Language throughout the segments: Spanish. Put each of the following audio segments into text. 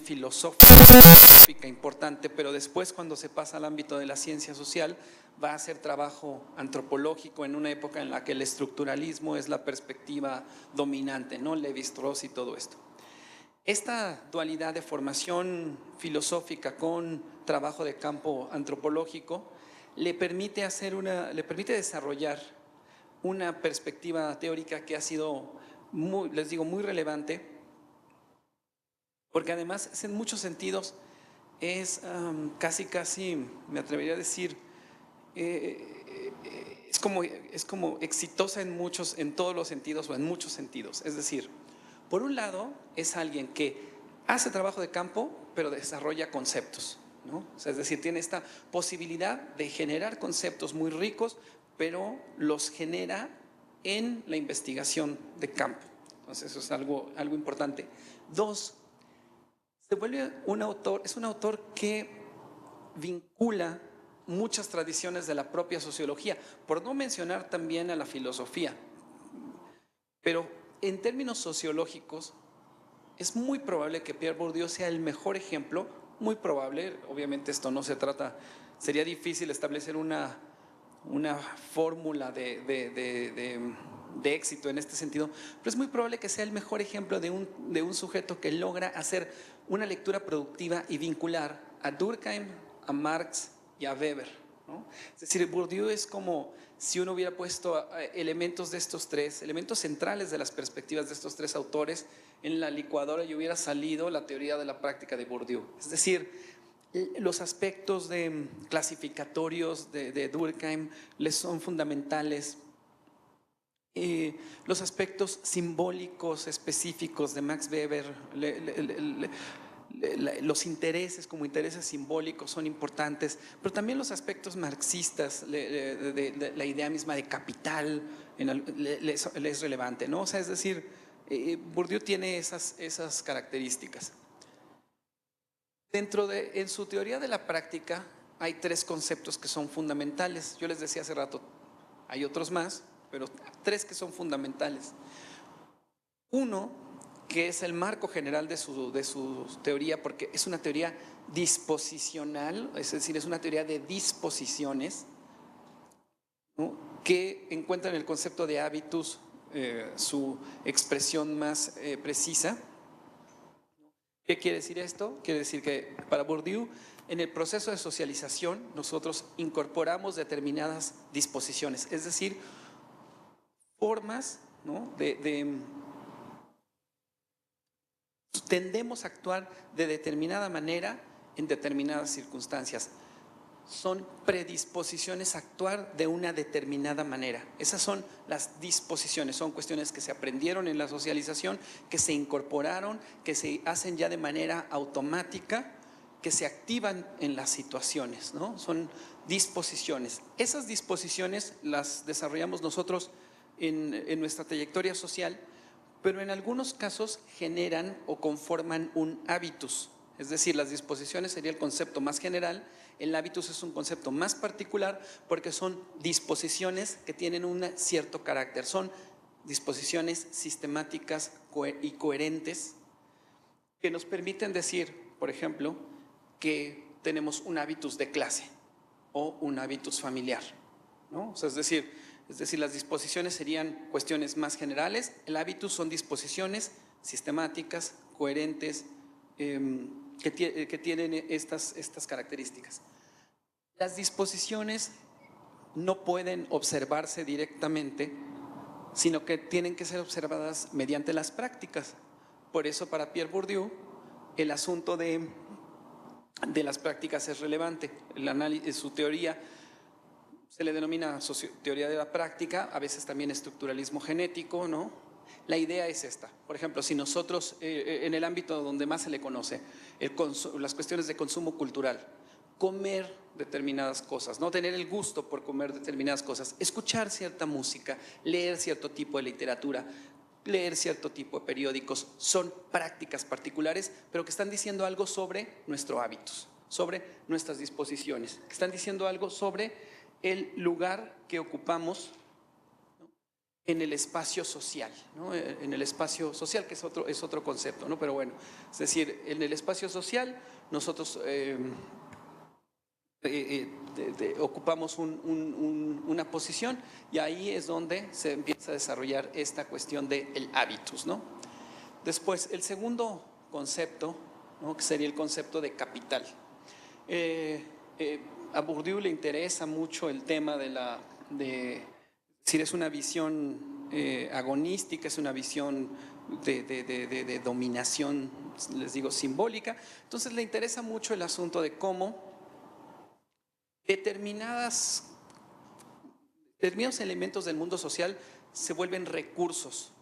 filosófica importante, pero después, cuando se pasa al ámbito de la ciencia social, va a ser trabajo antropológico en una época en la que el estructuralismo es la perspectiva dominante, ¿no? Lévi-Strauss y todo esto. Esta dualidad de formación filosófica con trabajo de campo antropológico le permite desarrollar una perspectiva teórica que ha sido muy relevante, porque además en muchos sentidos es casi, me atrevería a decir, es como exitosa en todos los sentidos o en muchos sentidos. Es decir, por un lado es alguien que hace trabajo de campo pero desarrolla conceptos, ¿no? O sea, es decir, tiene esta posibilidad de generar conceptos muy ricos, pero los genera en la investigación de campo. Entonces eso es algo importante. Dos, se vuelve es un autor que vincula muchas tradiciones de la propia sociología, por no mencionar también a la filosofía. Pero en términos sociológicos, es muy probable que Pierre Bourdieu sea el mejor ejemplo, muy probable, obviamente esto no se trata, sería difícil establecer una fórmula de éxito en este sentido, pero es muy probable que sea el mejor ejemplo de un sujeto que logra hacer una lectura productiva y vincular a Durkheim, a Marx y a Weber, ¿no? Es decir, Bourdieu es como si uno hubiera puesto elementos centrales de las perspectivas de estos tres autores en la licuadora y hubiera salido la teoría de la práctica de Bourdieu. Es decir, los aspectos clasificatorios de Durkheim les son fundamentales. Los aspectos simbólicos específicos de Max Weber, los intereses como intereses simbólicos son importantes, pero también los aspectos marxistas, la idea misma de capital le es relevante, ¿no? O sea, es decir, Bourdieu tiene esas características. En su teoría de la práctica hay tres conceptos que son fundamentales. Yo les decía hace rato, hay otros más, pero tres que son fundamentales. Uno, que es el marco general de su teoría, porque es una teoría disposicional, es decir, es una teoría de disposiciones, ¿no?, que encuentra en el concepto de hábitus su expresión más precisa. ¿Qué quiere decir esto? Quiere decir que para Bourdieu, en el proceso de socialización, nosotros incorporamos determinadas disposiciones, es decir, formas, ¿no?, tendemos a actuar de determinada manera en determinadas circunstancias. Son predisposiciones a actuar de una determinada manera. Esas son las disposiciones, son cuestiones que se aprendieron en la socialización, que se incorporaron, que se hacen ya de manera automática, que se activan en las situaciones, ¿no? Son disposiciones. Esas disposiciones las desarrollamos nosotros en nuestra trayectoria social, pero en algunos casos generan o conforman un hábitus. Es decir, las disposiciones sería el concepto más general, el hábitus es un concepto más particular porque son disposiciones que tienen un cierto carácter, son disposiciones sistemáticas y coherentes que nos permiten decir, por ejemplo, que tenemos un hábitus de clase o un hábitus familiar, ¿no? O sea, es decir, las disposiciones serían cuestiones más generales, el hábitus son disposiciones sistemáticas, coherentes, que tienen estas características. Las disposiciones no pueden observarse directamente, sino que tienen que ser observadas mediante las prácticas. Por eso para Pierre Bourdieu el asunto de las prácticas es relevante. Su teoría se le denomina teoría de la práctica, a veces también estructuralismo genético, ¿no? La idea es esta. Por ejemplo, si nosotros, en el ámbito donde más se le conoce, las cuestiones de consumo cultural, comer determinadas cosas, no tener el gusto por comer determinadas cosas, escuchar cierta música, leer cierto tipo de literatura, leer cierto tipo de periódicos, son prácticas particulares, pero que están diciendo algo sobre nuestros hábitos, sobre nuestras disposiciones, que están diciendo algo sobre el lugar que ocupamos, ¿no?, en el espacio social, ¿no? En el espacio social, que es otro concepto, ¿no? Pero bueno, es decir, en el espacio social nosotros ocupamos una posición y ahí es donde se empieza a desarrollar esta cuestión del hábitus, ¿no? Después, el segundo concepto, ¿no? Que sería el concepto de capital. A Bourdieu le interesa mucho el tema de decir, es una visión agonística, es una visión de dominación, les digo, simbólica. Entonces le interesa mucho el asunto de cómo determinados elementos del mundo social se vuelven recursos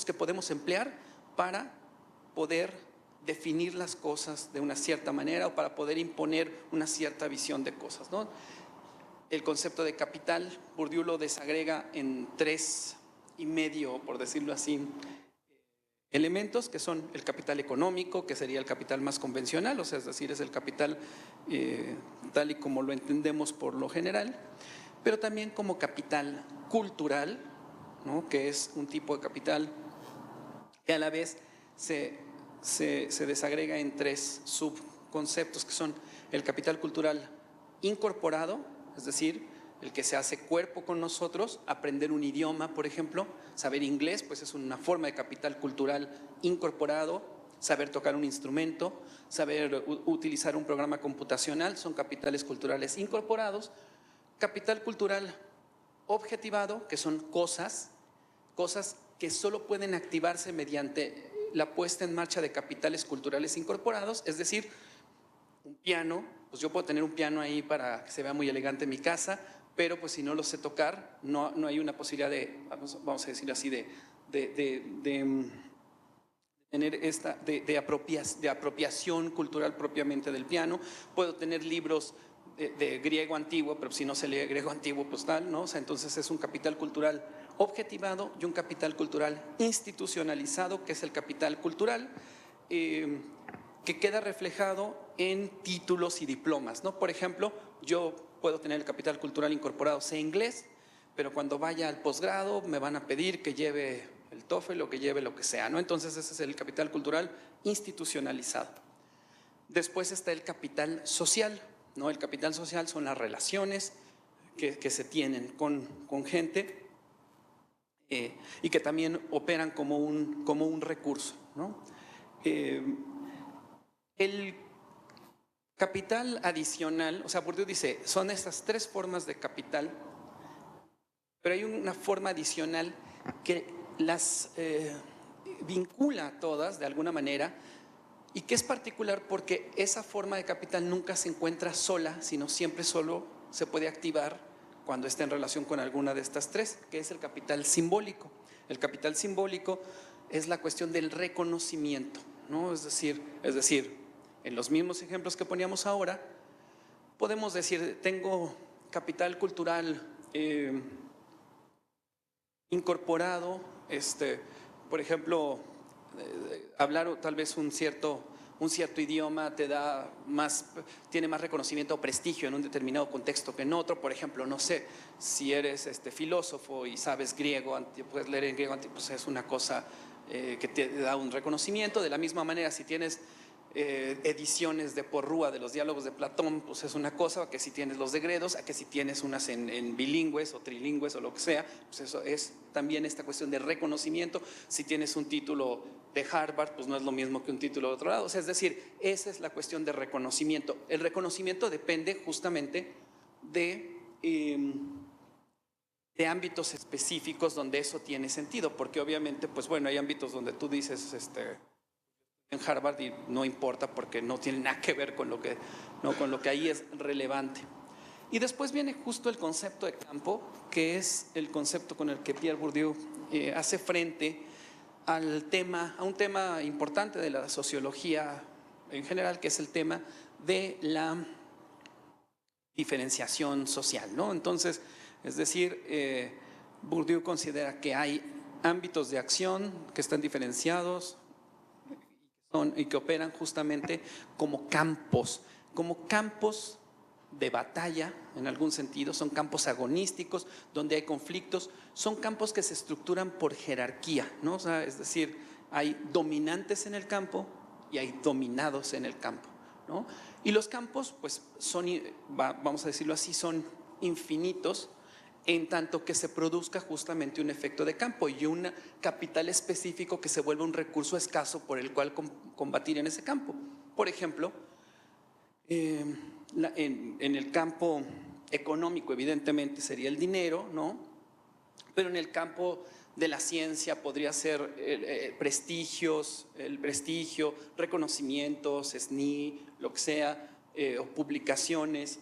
que podemos emplear para poder definir las cosas de una cierta manera o para poder imponer una cierta visión de cosas, ¿no? El concepto de capital, Bourdieu lo desagrega en 3,5, por decirlo así, elementos, que son el capital económico, que sería el capital más convencional, o sea, es decir, es el capital tal y como lo entendemos por lo general, pero también como capital cultural, ¿no? Que es un tipo de capital que a la vez se desagrega en 3 subconceptos, que son el capital cultural incorporado, es decir, el que se hace cuerpo con nosotros, aprender un idioma, por ejemplo, saber inglés, pues es una forma de capital cultural incorporado, saber tocar un instrumento, saber utilizar un programa computacional, son capitales culturales incorporados. Capital cultural objetivado, que son cosas que solo pueden activarse mediante la puesta en marcha de capitales culturales incorporados, es decir, un piano, pues yo puedo tener un piano ahí para que se vea muy elegante en mi casa, pero pues si no lo sé tocar, no hay una posibilidad de, vamos a decirlo así, de tener de apropiación cultural propiamente del piano. Puedo tener libros de griego antiguo, pero si no se lee griego antiguo, pues tal, ¿no? O sea, entonces es un capital cultural objetivado y un capital cultural institucionalizado, que es el capital cultural, que queda reflejado en títulos y diplomas, ¿no? Por ejemplo, yo puedo tener el capital cultural incorporado, sé inglés, pero cuando vaya al posgrado me van a pedir que lleve el TOEFL o que lleve lo que sea, ¿no? Entonces ese es el capital cultural institucionalizado. Después está el capital social, ¿no? El capital social son las relaciones que se tienen con gente y que también operan como un recurso, ¿no? El capital adicional, o sea, Bourdieu dice, son estas 3 formas de capital, pero hay una forma adicional que las vincula a todas de alguna manera y que es particular porque esa forma de capital nunca se encuentra sola, sino siempre solo se puede activar cuando está en relación con alguna de estas 3, que es el capital simbólico. El capital simbólico es la cuestión del reconocimiento, ¿no? Es decir, en los mismos ejemplos que poníamos ahora, podemos decir, tengo capital cultural incorporado, por ejemplo, hablar tal vez un cierto idioma tiene más reconocimiento o prestigio en un determinado contexto que en otro. Por ejemplo, no sé, si eres filósofo y sabes griego, puedes leer en griego, pues es una cosa que te da un reconocimiento. De la misma manera, si tienes ediciones de Porrúa de los diálogos de Platón, pues es una cosa, que si tienes los de Gredos, a que si tienes unas en bilingües o trilingües o lo que sea, pues eso es también esta cuestión de reconocimiento. Si tienes un título de Harvard, pues no es lo mismo que un título de otro lado. O sea, es decir, esa es la cuestión de reconocimiento. El reconocimiento depende justamente de ámbitos específicos donde eso tiene sentido, porque obviamente, pues bueno, hay ámbitos donde tú dices, en Harvard y no importa porque no tiene nada que ver con lo que ahí es relevante. Y después viene justo el concepto de campo, que es el concepto con el que Pierre Bourdieu hace frente a un tema importante de la sociología en general, que es el tema de la diferenciación social, ¿no? Entonces, es decir, Bourdieu considera que hay ámbitos de acción que están diferenciados y que operan justamente como campos de batalla, en algún sentido, son campos agonísticos, donde hay conflictos, son campos que se estructuran por jerarquía, ¿no? O sea, es decir, hay dominantes en el campo y hay dominados en el campo, ¿no? Y los campos, pues, vamos a decirlo así, son infinitos, en tanto que se produzca justamente un efecto de campo y un capital específico que se vuelve un recurso escaso por el cual combatir en ese campo. Por ejemplo, en el campo económico, evidentemente, sería el dinero, ¿no? Pero en el campo de la ciencia podría ser el prestigio, reconocimientos, SNI, lo que sea, o publicaciones.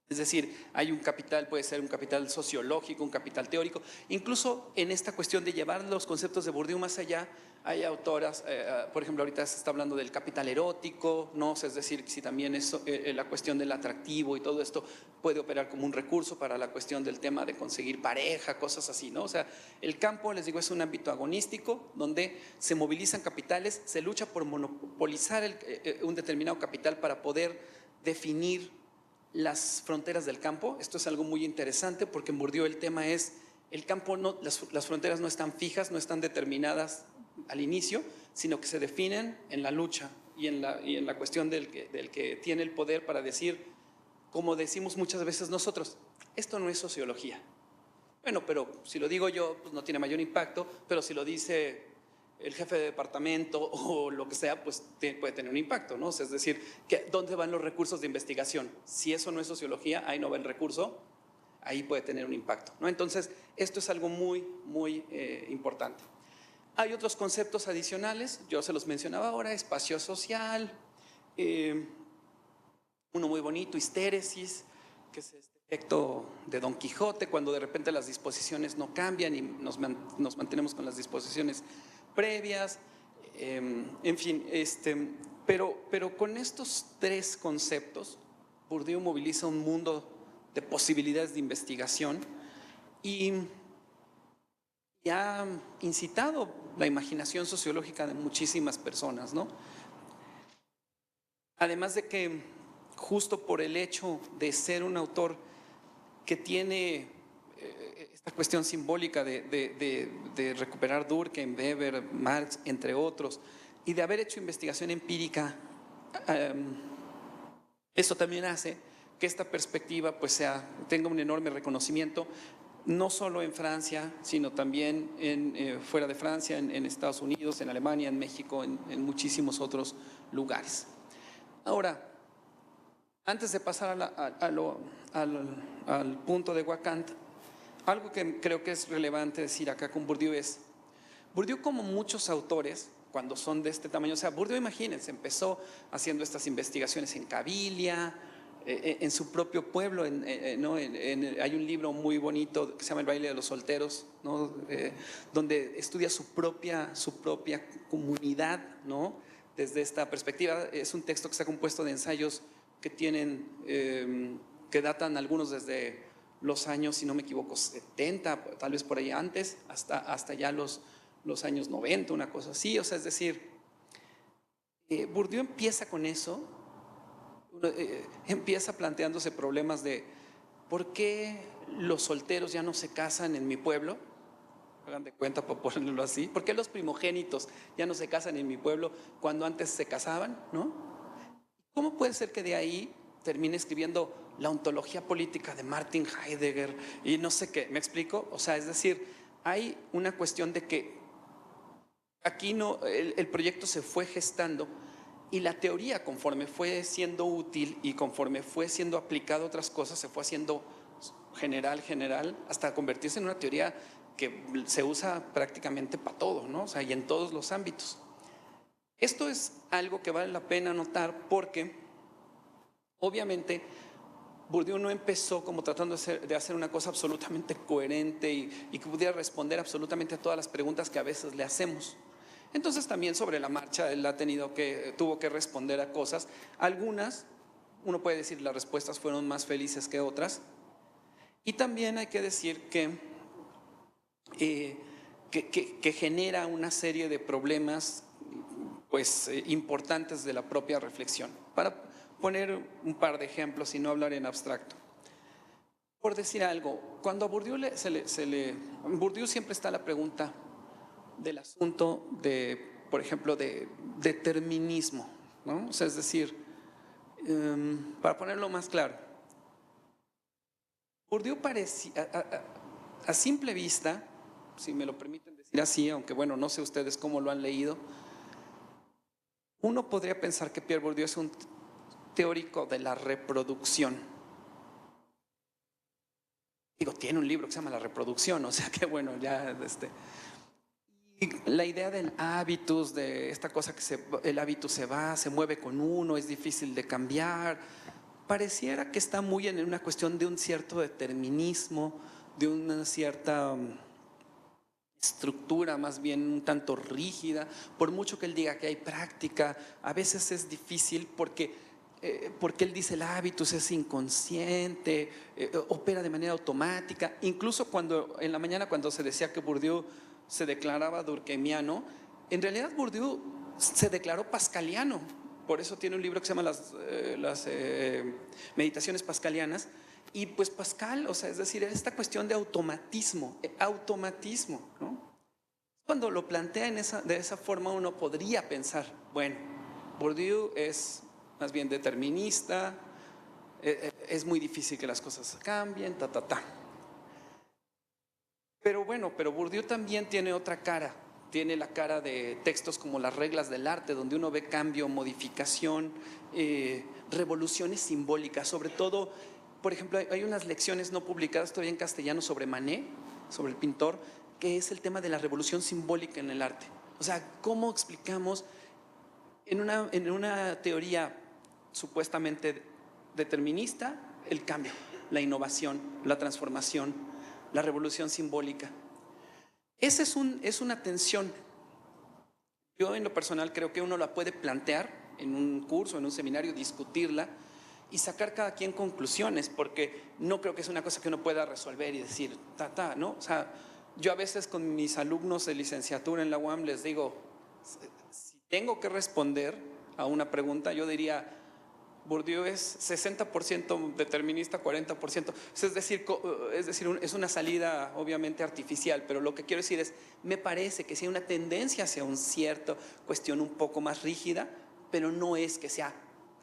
Es decir, hay un capital, puede ser un capital sociológico, un capital teórico. Incluso en esta cuestión de llevar los conceptos de Bourdieu más allá, hay autoras, por ejemplo, ahorita se está hablando del capital erótico, ¿no? Es decir, si también eso, la cuestión del atractivo y todo esto puede operar como un recurso para la cuestión del tema de conseguir pareja, cosas así, ¿no? O sea, el campo, les digo, es un ámbito agonístico donde se movilizan capitales, se lucha por monopolizar un determinado capital para poder definir las fronteras del campo. Esto es algo muy interesante porque en Bourdieu el tema es, el campo no, las fronteras no están fijas, no están determinadas al inicio, sino que se definen en la lucha y en la cuestión del que tiene el poder para decir, como decimos muchas veces nosotros, esto no es sociología. Bueno, pero si lo digo yo, pues no tiene mayor impacto, pero si lo dice el jefe de departamento o lo que sea, pues puede tener un impacto, ¿no? O sea, es decir, ¿dónde van los recursos de investigación? Si eso no es sociología, ahí no va el recurso, ahí puede tener un impacto, ¿no? Entonces, esto es algo muy, muy importante. Hay otros conceptos adicionales, yo se los mencionaba ahora, espacio social, uno muy bonito, histéresis, que es este efecto de Don Quijote, cuando de repente las disposiciones no cambian y nos mantenemos con las disposiciones previas, en fin, pero con estos tres conceptos, Bourdieu moviliza un mundo de posibilidades de investigación y ha incitado la imaginación sociológica de muchísimas personas, ¿no? Además de que justo por el hecho de ser un autor que tiene esta cuestión simbólica de recuperar Durkheim, Weber, Marx, entre otros, y de haber hecho investigación empírica, eso también hace que esta perspectiva pues tenga un enorme reconocimiento, no solo en Francia, sino también fuera de Francia, en Estados Unidos, en Alemania, en México, en muchísimos otros lugares. Ahora, antes de pasar al punto de Wakant, algo que creo que es relevante decir acá con Bourdieu es, Bourdieu, como muchos autores, cuando son de este tamaño, o sea, Bourdieu, imagínense, empezó haciendo estas investigaciones en Cabilia, en su propio pueblo, hay un libro muy bonito que se llama El baile de los solteros, ¿no? Donde estudia su propia comunidad, ¿no? Desde esta perspectiva. Es un texto que está compuesto de ensayos que que datan algunos desde los años, si no me equivoco, 70, tal vez por ahí antes, hasta ya los años 90, una cosa así. O sea, es decir, Bourdieu empieza con eso, empieza planteándose problemas de ¿por qué los solteros ya no se casan en mi pueblo? Hagan de cuenta, por ponerlo así. ¿Por qué los primogénitos ya no se casan en mi pueblo cuando antes se casaban, ¿no? ¿Cómo puede ser que de ahí termine escribiendo la ontología política de Martin Heidegger y no sé qué? ¿Me explico? O sea, es decir, hay una cuestión de que aquí el proyecto se fue gestando y la teoría, conforme fue siendo útil y conforme fue siendo aplicado a otras cosas, se fue haciendo general, hasta convertirse en una teoría que se usa prácticamente para todo, ¿no? O sea, y en todos los ámbitos. Esto es algo que vale la pena notar porque, obviamente, Bourdieu no empezó como tratando de hacer una cosa absolutamente coherente y que pudiera responder absolutamente a todas las preguntas que a veces le hacemos. Entonces también sobre la marcha él tuvo que responder a cosas. Algunas, uno puede decir, las respuestas fueron más felices que otras. Y también hay que decir que genera una serie de problemas pues importantes de la propia reflexión. poner un par de ejemplos y no hablar en abstracto. Por decir algo, cuando a Bourdieu Bourdieu siempre está la pregunta del asunto de, por ejemplo, de determinismo, ¿no? O sea, es decir, para ponerlo más claro, Bourdieu parecía, a simple vista, si me lo permiten decir así, aunque bueno, no sé ustedes cómo lo han leído, uno podría pensar que Pierre Bourdieu es un teórico de la reproducción. Digo, tiene un libro que se llama La reproducción, o sea que bueno, ya y la idea del hábitus, de esta cosa que el hábito se va, se mueve con uno, es difícil de cambiar, pareciera que está muy en una cuestión de un cierto determinismo, de una cierta estructura más bien un tanto rígida. Por mucho que él diga que hay práctica, a veces es difícil porque él dice el hábitus es inconsciente, opera de manera automática. Incluso cuando en la mañana, cuando se decía que Bourdieu se declaraba durkheimiano, en realidad Bourdieu se declaró pascaliano. Por eso tiene un libro que se llama las Meditaciones Pascalianas. Y pues Pascal, o sea, es decir, esta cuestión de automatismo, ¿no? Cuando lo plantea de esa forma, uno podría pensar, bueno, Bourdieu es más bien determinista, es muy difícil que las cosas cambien, Pero bueno, pero Bourdieu también tiene otra cara, tiene la cara de textos como Las reglas del arte, donde uno ve cambio, modificación, revoluciones simbólicas, sobre todo, por ejemplo, hay unas lecciones no publicadas todavía en castellano sobre Manet, sobre el pintor, que es el tema de la revolución simbólica en el arte. O sea, ¿cómo explicamos en una teoría supuestamente determinista el cambio, la innovación, la transformación, la revolución simbólica? Esa es una tensión. Yo en lo personal creo que uno la puede plantear en un curso, en un seminario, discutirla y sacar cada quien conclusiones, porque no creo que es una cosa que uno pueda resolver y decir, ¿no? O sea, yo a veces con mis alumnos de licenciatura en la UAM les digo, si tengo que responder a una pregunta, yo diría, Bourdieu es 60% determinista, 40%. Es decir, es una salida obviamente artificial, pero lo que quiero decir es, me parece que sí hay una tendencia hacia una cierta cuestión un poco más rígida, pero no es que sea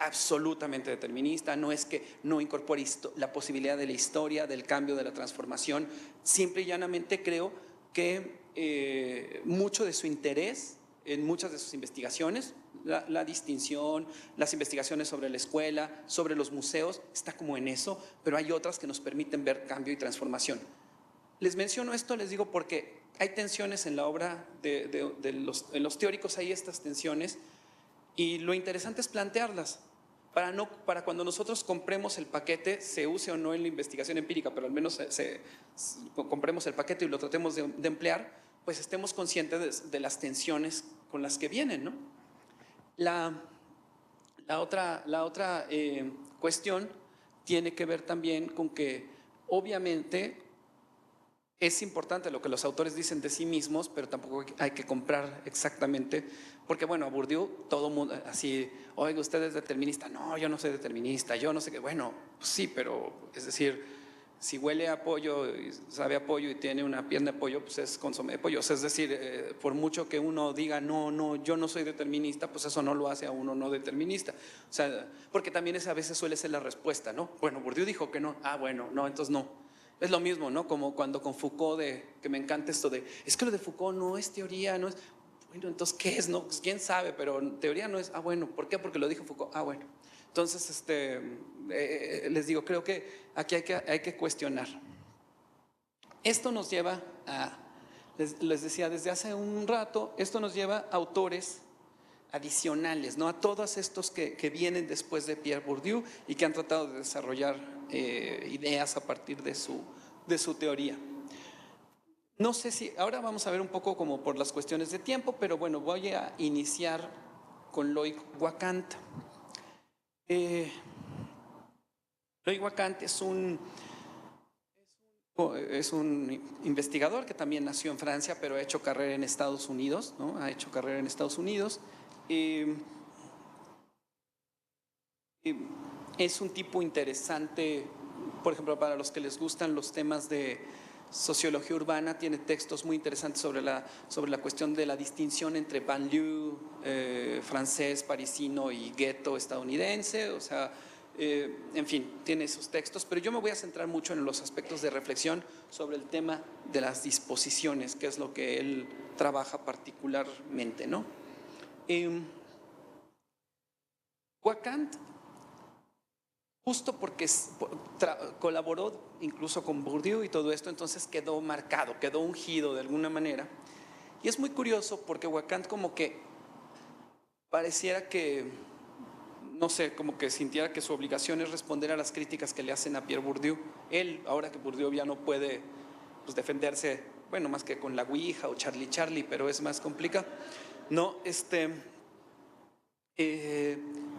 absolutamente determinista, no es que no incorpore la posibilidad de la historia, del cambio, de la transformación. Simple y llanamente creo que mucho de su interés en muchas de sus investigaciones, la distinción, las investigaciones sobre la escuela, sobre los museos, está como en eso, pero hay otras que nos permiten ver cambio y transformación. Les menciono esto, les digo, porque hay tensiones en la obra en los teóricos, hay estas tensiones, y lo interesante es plantearlas, para cuando nosotros compremos el paquete, se use o no en la investigación empírica, pero al menos compremos el paquete y lo tratemos de emplear, pues estemos conscientes de las tensiones con las que vienen, ¿no? La otra cuestión tiene que ver también con que obviamente es importante lo que los autores dicen de sí mismos, pero tampoco hay que comprar exactamente, porque bueno, a Bourdieu todo mundo así, oiga, usted es determinista, no, yo no soy determinista, yo no sé qué, bueno, pues sí, pero es decir, si huele a pollo y sabe a pollo y tiene una pierna de pollo, pues es consomé de pollo. O sea, es decir, por mucho que uno diga, no, yo no soy determinista, pues eso no lo hace a uno no determinista. O sea, porque también esa a veces suele ser la respuesta, ¿no? Bueno, Bourdieu dijo que no, bueno, no, entonces no. Es lo mismo, ¿no? Como cuando con Foucault, que me encanta esto de, es que lo de Foucault no es teoría, no es… Bueno, entonces, ¿qué es? No, pues, quién sabe, pero teoría no es, bueno, ¿por qué? Porque lo dijo Foucault, bueno. Entonces, les digo, creo que aquí hay que cuestionar. Esto nos lleva a, les decía desde hace un rato, esto nos lleva a autores adicionales, ¿no? A todos estos que vienen después de Pierre Bourdieu y que han tratado de desarrollar ideas a partir de su teoría. No sé si, ahora vamos a ver un poco como por las cuestiones de tiempo, pero bueno, voy a iniciar con Loïc Wacquant. Loïc Wacquant es un investigador que también nació en Francia, pero ha hecho carrera en Estados Unidos, ¿no? Ha hecho carrera en Estados Unidos. Es un tipo interesante, por ejemplo, para los que les gustan los temas de sociología urbana, tiene textos muy interesantes sobre la cuestión de la distinción entre banlieue francés, parisino y gueto estadounidense, o sea, en fin, tiene esos textos, pero yo me voy a centrar mucho en los aspectos de reflexión sobre el tema de las disposiciones, que es lo que él trabaja particularmente, ¿no? Wacant, justo porque colaboró incluso con Bourdieu y todo esto, entonces quedó marcado, quedó ungido de alguna manera. Y es muy curioso porque Wacant como que pareciera que, no sé, como que sintiera que su obligación es responder a las críticas que le hacen a Pierre Bourdieu. Él, ahora que Bourdieu ya no puede pues, defenderse, bueno, más que con la Ouija o Charlie, pero es más complicado. No,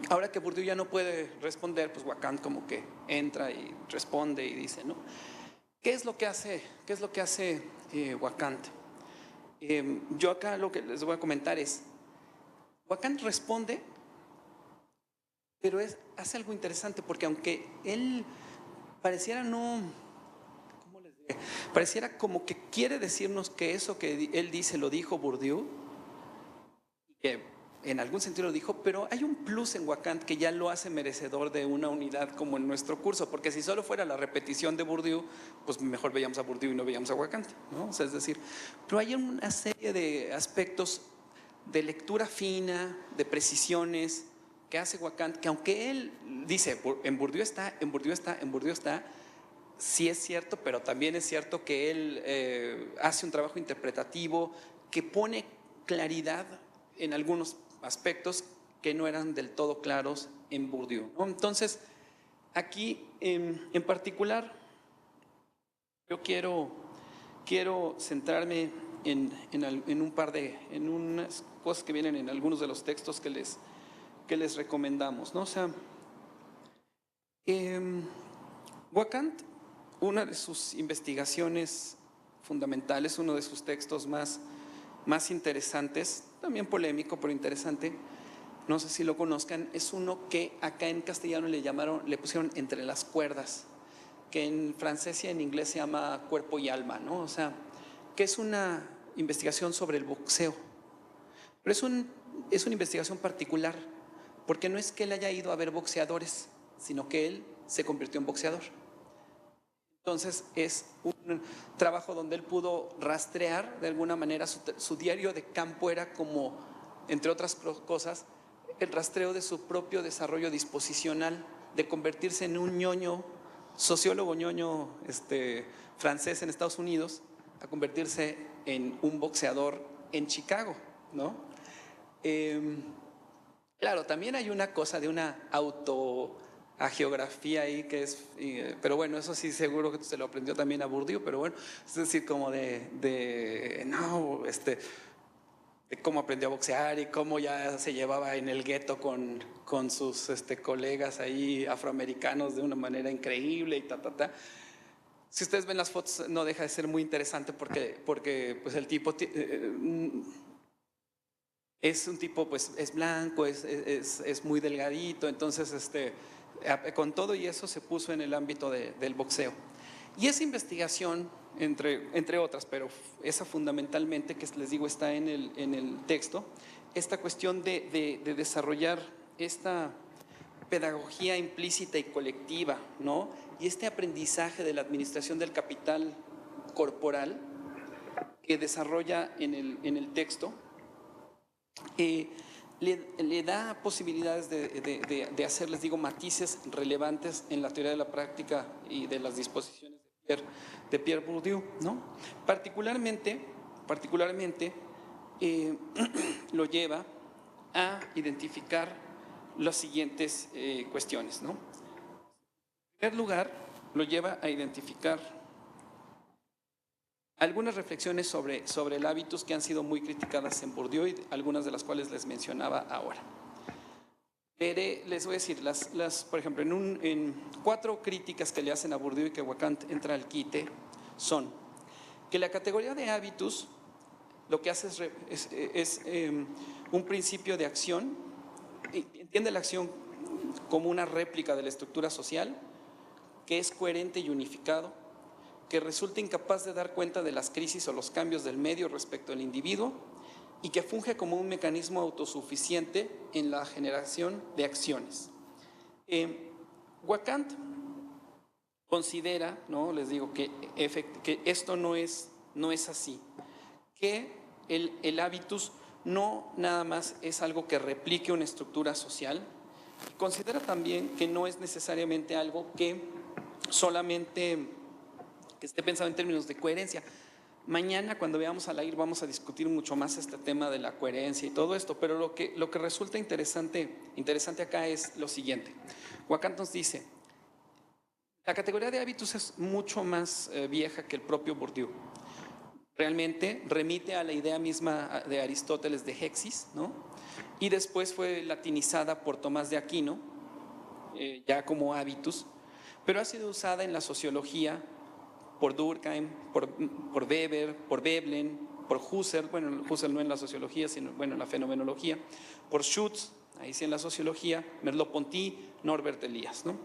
ahora que Bourdieu ya no puede responder, pues Wacant como que entra y responde y dice, ¿no? ¿Qué es lo que hace Wacant? Yo acá lo que les voy a comentar es, Wacant responde, pero hace algo interesante, porque aunque él pareciera no, ¿cómo les diré? Pareciera como que quiere decirnos que eso que él dice lo dijo Bourdieu, que en algún sentido lo dijo, pero hay un plus en Wacant que ya lo hace merecedor de una unidad como en nuestro curso, porque si solo fuera la repetición de Bourdieu, pues mejor veíamos a Bourdieu y no veíamos a Wacant, ¿no? O sea, es decir, pero hay una serie de aspectos de lectura fina, de precisiones que hace Wacant, que aunque él dice, en Bourdieu está, sí es cierto, pero también es cierto que él hace un trabajo interpretativo que pone claridad en algunos aspectos que no eran del todo claros en Bourdieu, ¿no? Entonces, aquí en particular, yo quiero centrarme en unas cosas que vienen en algunos de los textos que les recomendamos, ¿no? O sea, Wacant, una de sus investigaciones fundamentales, uno de sus textos más interesantes, también polémico, pero interesante, no sé si lo conozcan, es uno que acá en castellano le pusieron Entre las cuerdas, que en francés y en inglés se llama Cuerpo y alma, ¿no? O sea, que es una investigación sobre el boxeo. Pero es una investigación particular, porque no es que él haya ido a ver boxeadores, sino que él se convirtió en boxeador. Entonces es un trabajo donde él pudo rastrear de alguna manera, su diario de campo era como, entre otras cosas, el rastreo de su propio desarrollo disposicional, de convertirse en un ñoño, sociólogo ñoño francés en Estados Unidos, a convertirse en un boxeador en Chicago, ¿no? Claro, también hay una cosa de una autogeografía ahí que es, pero bueno, eso sí seguro que se lo aprendió también a Bourdieu, pero bueno, es decir, como de cómo aprendió a boxear y cómo ya se llevaba en el gueto con sus colegas ahí afroamericanos de una manera increíble y ta. Si ustedes ven las fotos, no deja de ser muy interesante porque pues el tipo es un tipo, pues es blanco, es muy delgadito, entonces con todo y eso se puso en el ámbito del boxeo. Y esa investigación, entre otras, pero esa fundamentalmente, que les digo está en el texto, esta cuestión de desarrollar esta pedagogía implícita y colectiva, ¿no? Y este aprendizaje de la administración del capital corporal que desarrolla en el texto, le da posibilidades de hacer, les digo, matices relevantes en la teoría de la práctica y de las disposiciones de Pierre Bourdieu, ¿no? Particularmente lo lleva a identificar las siguientes cuestiones, ¿no? En primer lugar, lo lleva a identificar algunas reflexiones sobre el hábitus que han sido muy criticadas en Bourdieu y algunas de las cuales les mencionaba ahora. Les voy a decir, por ejemplo, en 4 críticas que le hacen a Bourdieu y que Wacant entra al quite, son que la categoría de hábitus lo que hace es un principio de acción, entiende la acción como una réplica de la estructura social, que es coherente y unificado, que resulta incapaz de dar cuenta de las crisis o los cambios del medio respecto al individuo y que funge como un mecanismo autosuficiente en la generación de acciones. Wakant considera, ¿no? Les digo que esto no es así, que el hábitus no nada más es algo que replique una estructura social. Considera también que no es necesariamente algo que solamente que esté pensado en términos de coherencia. Mañana, cuando veamos a Lair, vamos a discutir mucho más este tema de la coherencia y todo esto, pero lo que resulta interesante acá es lo siguiente. Wakant nos dice, la categoría de hábitos es mucho más vieja que el propio Bourdieu. Realmente remite a la idea misma de Aristóteles de hexis, ¿no? Y después fue latinizada por Tomás de Aquino, ya como hábitus, pero ha sido usada en la sociología por Durkheim, por Weber, por Veblen, por Husserl, bueno, Husserl no en la sociología, sino bueno, en la fenomenología, por Schutz, ahí sí en la sociología, Merleau-Ponty, Norbert Elias, ¿no?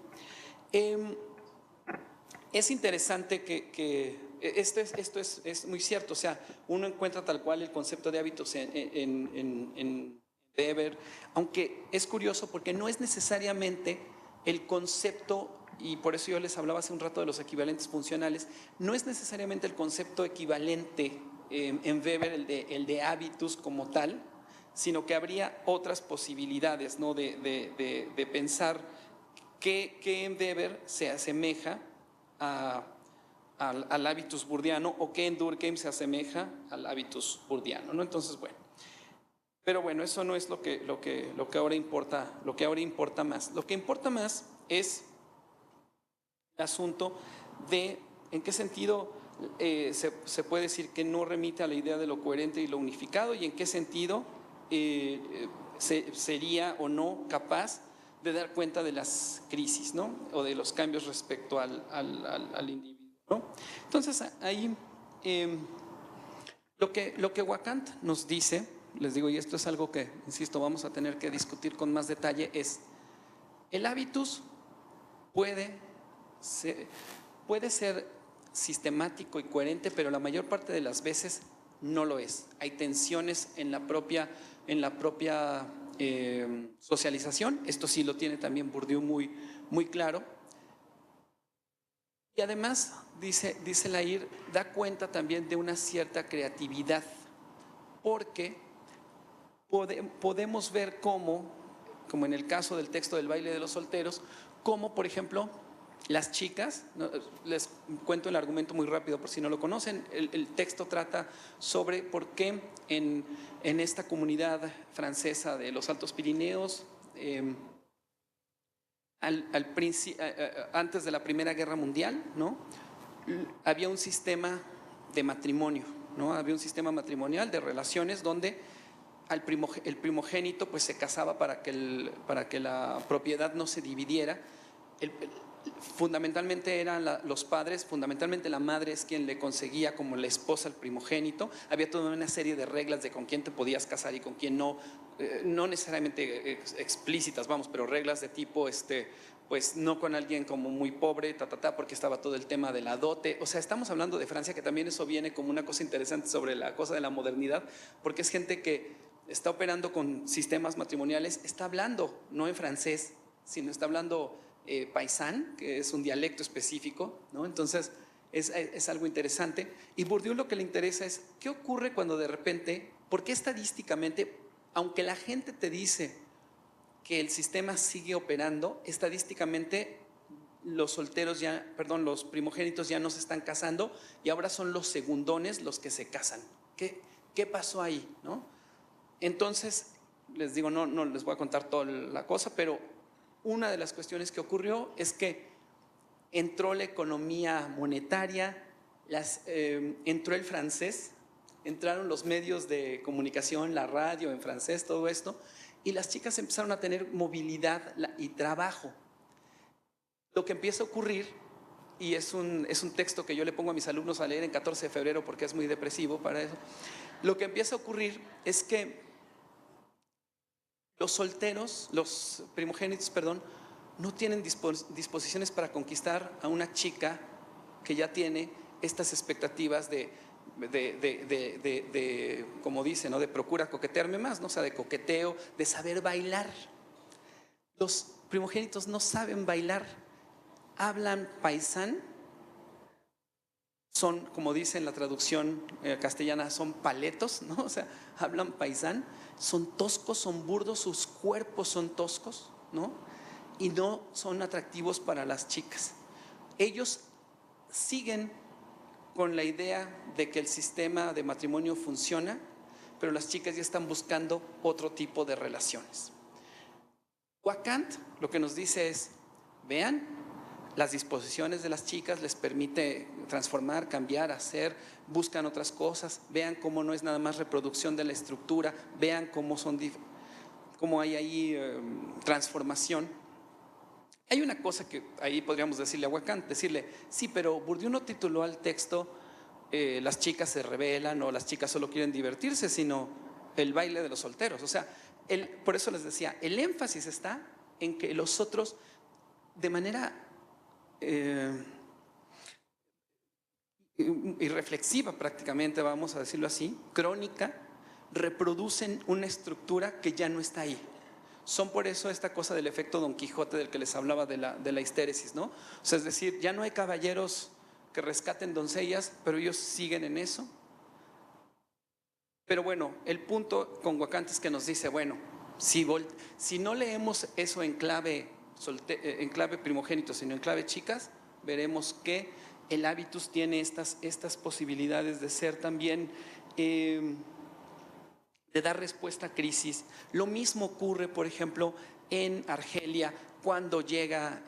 Es interesante que esto es muy cierto, o sea, uno encuentra tal cual el concepto de hábitos en Weber, aunque es curioso porque no es necesariamente el concepto, y por eso yo les hablaba hace un rato de los equivalentes funcionales, no es necesariamente el concepto equivalente en Weber, el de hábitus como tal, sino que habría otras posibilidades, ¿no? de pensar que en Weber se asemeja al hábitus burdiano o que en Durkheim se asemeja al hábitus burdiano, ¿no? Entonces, bueno. Pero bueno, eso no es lo que ahora importa, lo que ahora importa más. Lo que importa más es el asunto de en qué sentido se puede decir que no remite a la idea de lo coherente y lo unificado y en qué sentido sería o no capaz de dar cuenta de las crisis, ¿no? O de los cambios respecto al individuo, ¿no? Entonces, ahí lo que Wakant nos dice, les digo, y esto es algo que, insisto, vamos a tener que discutir con más detalle, es el hábitus puede ser sistemático y coherente, pero la mayor parte de las veces no lo es. Hay tensiones en la propia socialización, esto sí lo tiene también Bourdieu muy claro. Y además, dice Lair, da cuenta también de una cierta creatividad, porque podemos ver como en el caso del texto del baile de los solteros, como por ejemplo las chicas, ¿no? Les cuento el argumento muy rápido por si no lo conocen. El texto trata sobre por qué en esta comunidad francesa de los Altos Pirineos, antes de la Primera Guerra Mundial, ¿no? Había un sistema de matrimonio, ¿no? Había un sistema matrimonial de relaciones donde el primogénito pues se casaba para que la propiedad no se dividiera. Fundamentalmente eran los padres, fundamentalmente la madre es quien le conseguía como la esposa al primogénito. Había toda una serie de reglas de con quién te podías casar y con quién no, no necesariamente explícitas, vamos, pero reglas de tipo, pues no con alguien como muy pobre, porque estaba todo el tema de la dote. O sea, estamos hablando de Francia, que también eso viene como una cosa interesante sobre la cosa de la modernidad, porque es gente que está operando con sistemas matrimoniales, está hablando no en francés, sino está hablando paisán, que es un dialecto específico, ¿no? Entonces es algo interesante. Y Bourdieu lo que le interesa es qué ocurre cuando de repente, por qué estadísticamente, aunque la gente te dice que el sistema sigue operando, estadísticamente los primogénitos ya no se están casando y ahora son los segundones los que se casan. ¿Qué pasó ahí, no? Entonces, les digo, no les voy a contar toda la cosa, pero una de las cuestiones que ocurrió es que entró la economía monetaria, entró el francés, entraron los medios de comunicación, la radio en francés, todo esto, y las chicas empezaron a tener movilidad y trabajo. Lo que empieza a ocurrir, y es un texto que yo le pongo a mis alumnos a leer en 14 de febrero porque es muy depresivo para eso, lo que empieza a ocurrir es que los solteros, los primogénitos, no tienen disposiciones para conquistar a una chica que ya tiene estas expectativas como dice, ¿no? De procura coquetearme más, ¿no? O sea, de coqueteo, de saber bailar. Los primogénitos no saben bailar, hablan paisán, son, como dice en la traducción castellana, son paletos, ¿no? O sea, hablan paisán, son toscos, son burdos, sus cuerpos son toscos, ¿no? Y no son atractivos para las chicas. Ellos siguen con la idea de que el sistema de matrimonio funciona, pero las chicas ya están buscando otro tipo de relaciones. Wakant lo que nos dice es, vean, las disposiciones de las chicas les permite transformar, cambiar, hacer, buscan otras cosas, vean cómo no es nada más reproducción de la estructura, vean cómo hay ahí transformación. Hay una cosa que ahí podríamos decirle a Wakant, decirle, sí, pero Bourdieu no tituló al texto las chicas se rebelan o las chicas solo quieren divertirse, sino el baile de los solteros. O sea, por eso les decía, el énfasis está en que los otros, de manera irreflexiva prácticamente, vamos a decirlo así, crónica, reproducen una estructura que ya no está ahí. Son por eso esta cosa del efecto Don Quijote del que les hablaba de la histéresis, ¿no? O sea, es decir, ya no hay caballeros que rescaten doncellas, pero ellos siguen en eso. Pero bueno, el punto con Wakant es que nos dice, bueno, si no leemos eso en clave primogénito, sino en clave chicas, veremos que el hábitus tiene estas posibilidades de ser también de dar respuesta a crisis. Lo mismo ocurre, por ejemplo, en Argelia, cuando llegan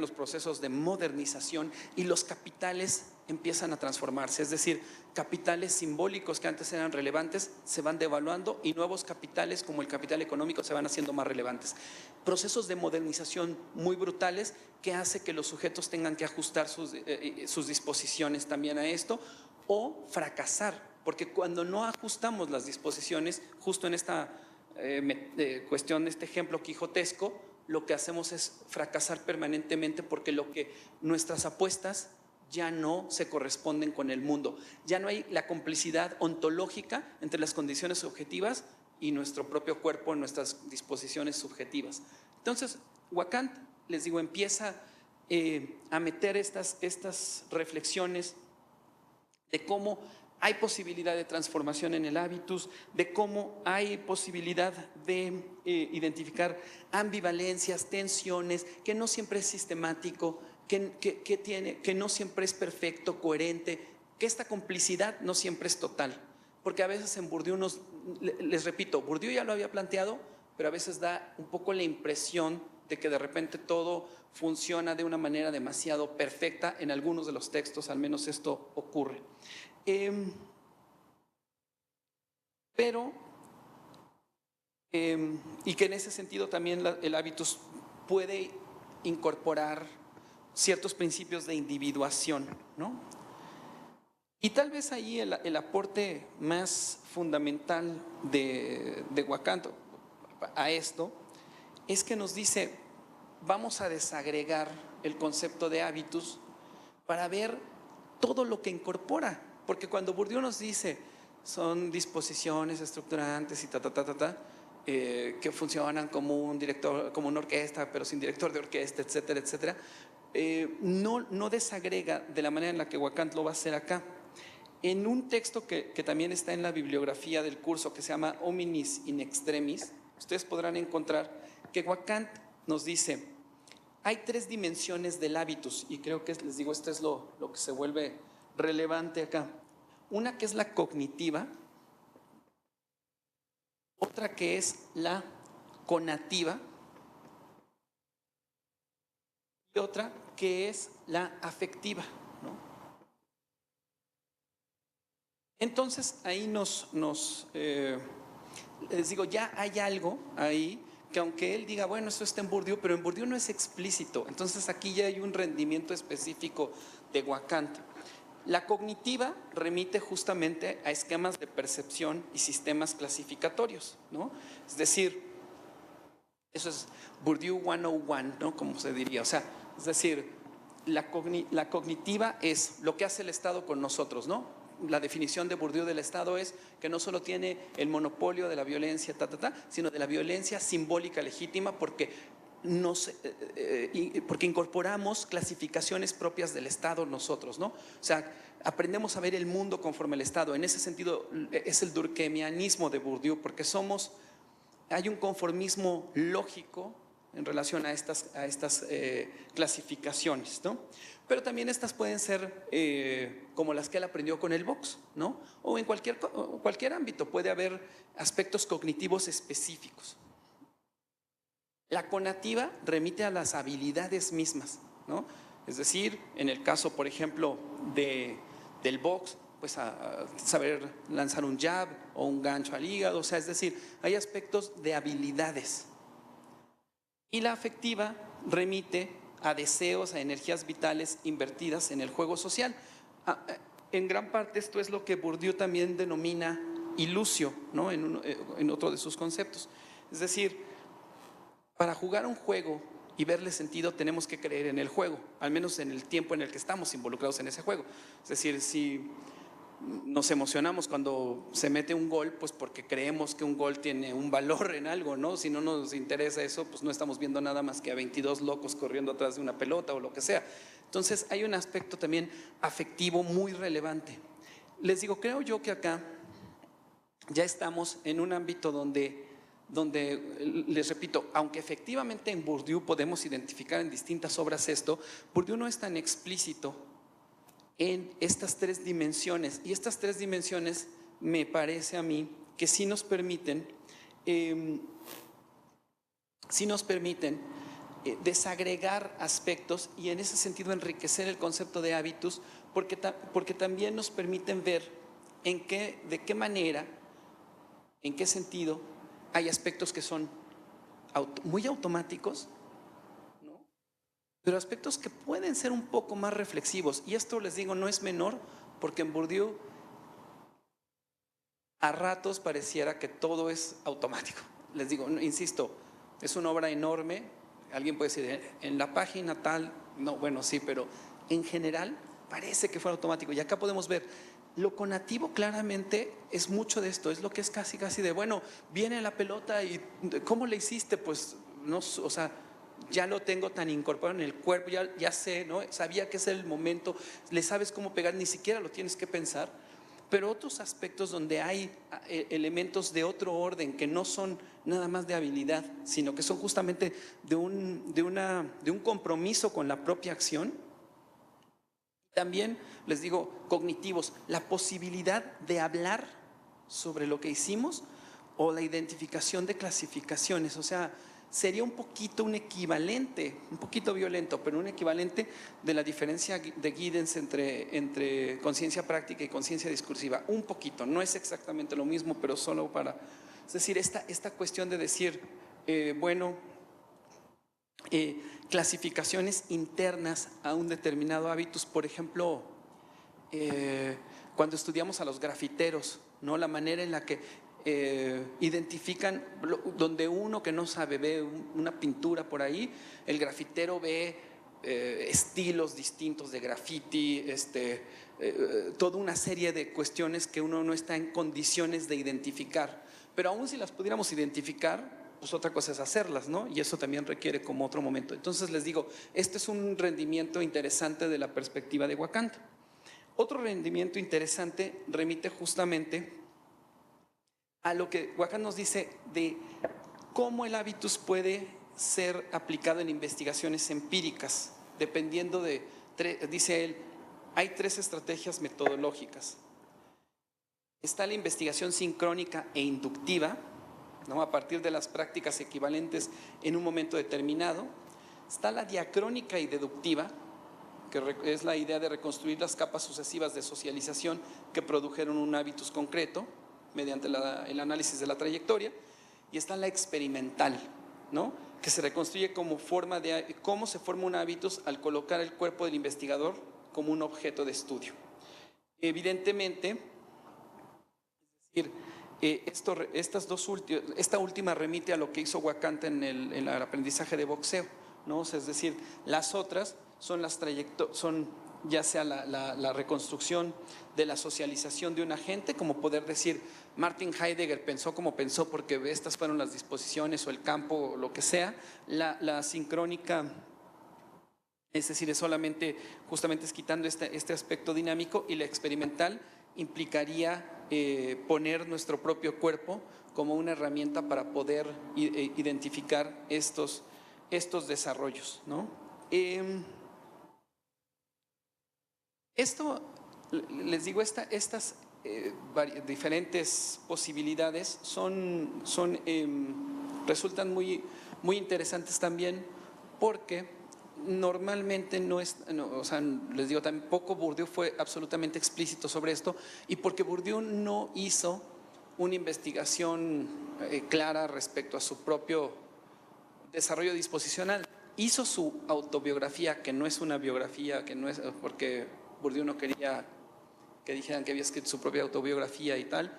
los procesos de modernización y los capitales empiezan a transformarse, es decir, capitales simbólicos que antes eran relevantes se van devaluando y nuevos capitales como el capital económico se van haciendo más relevantes. Procesos de modernización muy brutales que hace que los sujetos tengan que ajustar sus disposiciones también a esto o fracasar, porque cuando no ajustamos las disposiciones, justo en esta cuestión, este ejemplo quijotesco, lo que hacemos es fracasar permanentemente porque nuestras apuestas ya no se corresponden con el mundo. Ya no hay la complicidad ontológica entre las condiciones objetivas y nuestro propio cuerpo, nuestras disposiciones subjetivas. Entonces, Wakant, les digo, empieza a meter estas reflexiones de cómo hay posibilidad de transformación en el hábitus, de cómo hay posibilidad de identificar ambivalencias, tensiones, que no siempre es sistemático, que no siempre es perfecto, coherente, que esta complicidad no siempre es total. Porque a veces en Bourdieu les repito, Bourdieu ya lo había planteado, pero a veces da un poco la impresión de que de repente todo funciona de una manera demasiado perfecta. En algunos de los textos, al menos esto ocurre. Y que en ese sentido también el hábitus puede incorporar ciertos principios de individuación, ¿no? Y tal vez ahí el aporte más fundamental de Wakant a esto es que nos dice, vamos a desagregar el concepto de hábitus para ver todo lo que incorpora, porque cuando Bourdieu nos dice son disposiciones estructurantes y que funcionan como un director, como una orquesta, pero sin director de orquesta, etcétera, etcétera, no desagrega de la manera en la que Wakant lo va a hacer acá. En un texto que también está en la bibliografía del curso, que se llama Hominis in Extremis, ustedes podrán encontrar que Wakant nos dice, hay 3 dimensiones del hábitus, y creo que les digo, esto es lo que se vuelve relevante acá. Una que es la cognitiva, otra que es la conativa y otra que es la afectiva, ¿no? Entonces ahí les digo, ya hay algo ahí que aunque él diga, bueno, esto está en Bourdieu, pero en Bourdieu no es explícito. Entonces aquí ya hay un rendimiento específico de Wakant. La cognitiva remite justamente a esquemas de percepción y sistemas clasificatorios, ¿no? Es decir, Eso es Bourdieu 101, ¿no? Como se diría. O sea, es decir, la cognitiva es lo que hace el Estado con nosotros, ¿no? La definición de Bourdieu del Estado es que no solo tiene el monopolio de la violencia, sino de la violencia simbólica legítima, porque porque incorporamos clasificaciones propias del Estado nosotros, ¿no? O sea, aprendemos a ver el mundo conforme al Estado. En ese sentido es el durkheimianismo de Bourdieu, porque hay un conformismo lógico en relación a estas clasificaciones, ¿no? Pero también estas pueden ser como las que él aprendió con el box, ¿no? O en cualquier ámbito puede haber aspectos cognitivos específicos. La conativa remite a las habilidades mismas, ¿no? Es decir, en el caso, por ejemplo, del box, pues a saber lanzar un jab o un gancho al hígado, o sea, es decir, hay aspectos de habilidades. Y la afectiva remite a deseos, a energías vitales invertidas en el juego social. En gran parte esto es lo que Bourdieu también denomina ilusio, ¿no? En otro de sus conceptos. Es decir, para jugar un juego y verle sentido tenemos que creer en el juego, al menos en el tiempo en el que estamos involucrados en ese juego. Es decir, si nos emocionamos cuando se mete un gol, pues porque creemos que un gol tiene un valor en algo, ¿no? Si no nos interesa eso, pues no estamos viendo nada más que a 22 locos corriendo atrás de una pelota o lo que sea. Entonces hay un aspecto también afectivo muy relevante. Les digo, creo yo que acá ya estamos en un ámbito donde les repito, aunque efectivamente en Bourdieu podemos identificar en distintas obras esto, Bourdieu no es tan explícito en estas tres dimensiones, y estas tres dimensiones me parece a mí que sí nos permiten desagregar aspectos y en ese sentido enriquecer el concepto de hábitos, porque también nos permiten ver de qué manera, en qué sentido hay aspectos que son muy automáticos, ¿no? Pero aspectos que pueden ser un poco más reflexivos. Y esto, les digo, no es menor, porque en Bourdieu a ratos pareciera que todo es automático. Les digo, insisto, es una obra enorme. Alguien puede decir, en la página tal, no, bueno, sí, pero en general parece que fuera automático. Y acá podemos ver, lo conativo claramente es mucho de esto, es lo que es casi de, bueno, viene la pelota y ¿cómo le hiciste? Pues, no, o sea, ya lo tengo tan incorporado en el cuerpo, ya sé, ¿no? Sabía que es el momento, le sabes cómo pegar, ni siquiera lo tienes que pensar. Pero otros aspectos donde hay elementos de otro orden que no son nada más de habilidad, sino que son justamente de un compromiso con la propia acción. También les digo, cognitivos, la posibilidad de hablar sobre lo que hicimos o la identificación de clasificaciones. O sea, sería un poquito un equivalente, un poquito violento, pero un equivalente de la diferencia de Giddens entre conciencia práctica y conciencia discursiva. Un poquito, no es exactamente lo mismo, pero solo para… Es decir, esta cuestión de decir, clasificaciones internas a un determinado hábitus, por ejemplo, cuando estudiamos a los grafiteros, ¿no? La manera en la que identifican, donde uno que no sabe ve una pintura por ahí, el grafitero ve estilos distintos de graffiti, toda una serie de cuestiones que uno no está en condiciones de identificar, pero aún si las pudiéramos identificar, pues otra cosa es hacerlas, ¿no? Y eso también requiere como otro momento. Entonces les digo, este es un rendimiento interesante de la perspectiva de Wakanda. Otro rendimiento interesante remite justamente a lo que Wakanda nos dice de cómo el hábitus puede ser aplicado en investigaciones empíricas, dependiendo de, dice él, hay tres estrategias metodológicas. Está la investigación sincrónica e inductiva, ¿no? A partir de las prácticas equivalentes en un momento determinado. Está la diacrónica y deductiva, que es la idea de reconstruir las capas sucesivas de socialización que produjeron un hábitus concreto mediante el análisis de la trayectoria. Y está la experimental, ¿no? Que se reconstruye como forma de cómo se forma un hábitus al colocar el cuerpo del investigador como un objeto de estudio. Evidentemente, es decir, esta última remite a lo que hizo Wakanta en el aprendizaje de boxeo, ¿no? O sea, es decir, las otras son son ya sea la reconstrucción de la socialización de un agente, como poder decir, Martin Heidegger pensó como pensó porque estas fueron las disposiciones o el campo o lo que sea. La sincrónica, es decir, es solamente, justamente es quitando este aspecto dinámico, y la experimental implicaría poner nuestro propio cuerpo como una herramienta para poder identificar estos desarrollos, ¿no? Esto, les digo, estas diferentes posibilidades resultan muy interesantes también, porque normalmente o sea, les digo, tampoco Bourdieu fue absolutamente explícito sobre esto, y porque Bourdieu no hizo una investigación clara respecto a su propio desarrollo disposicional. Hizo su autobiografía, que no es una biografía, que no es, porque Bourdieu no quería que dijeran que había escrito su propia autobiografía y tal,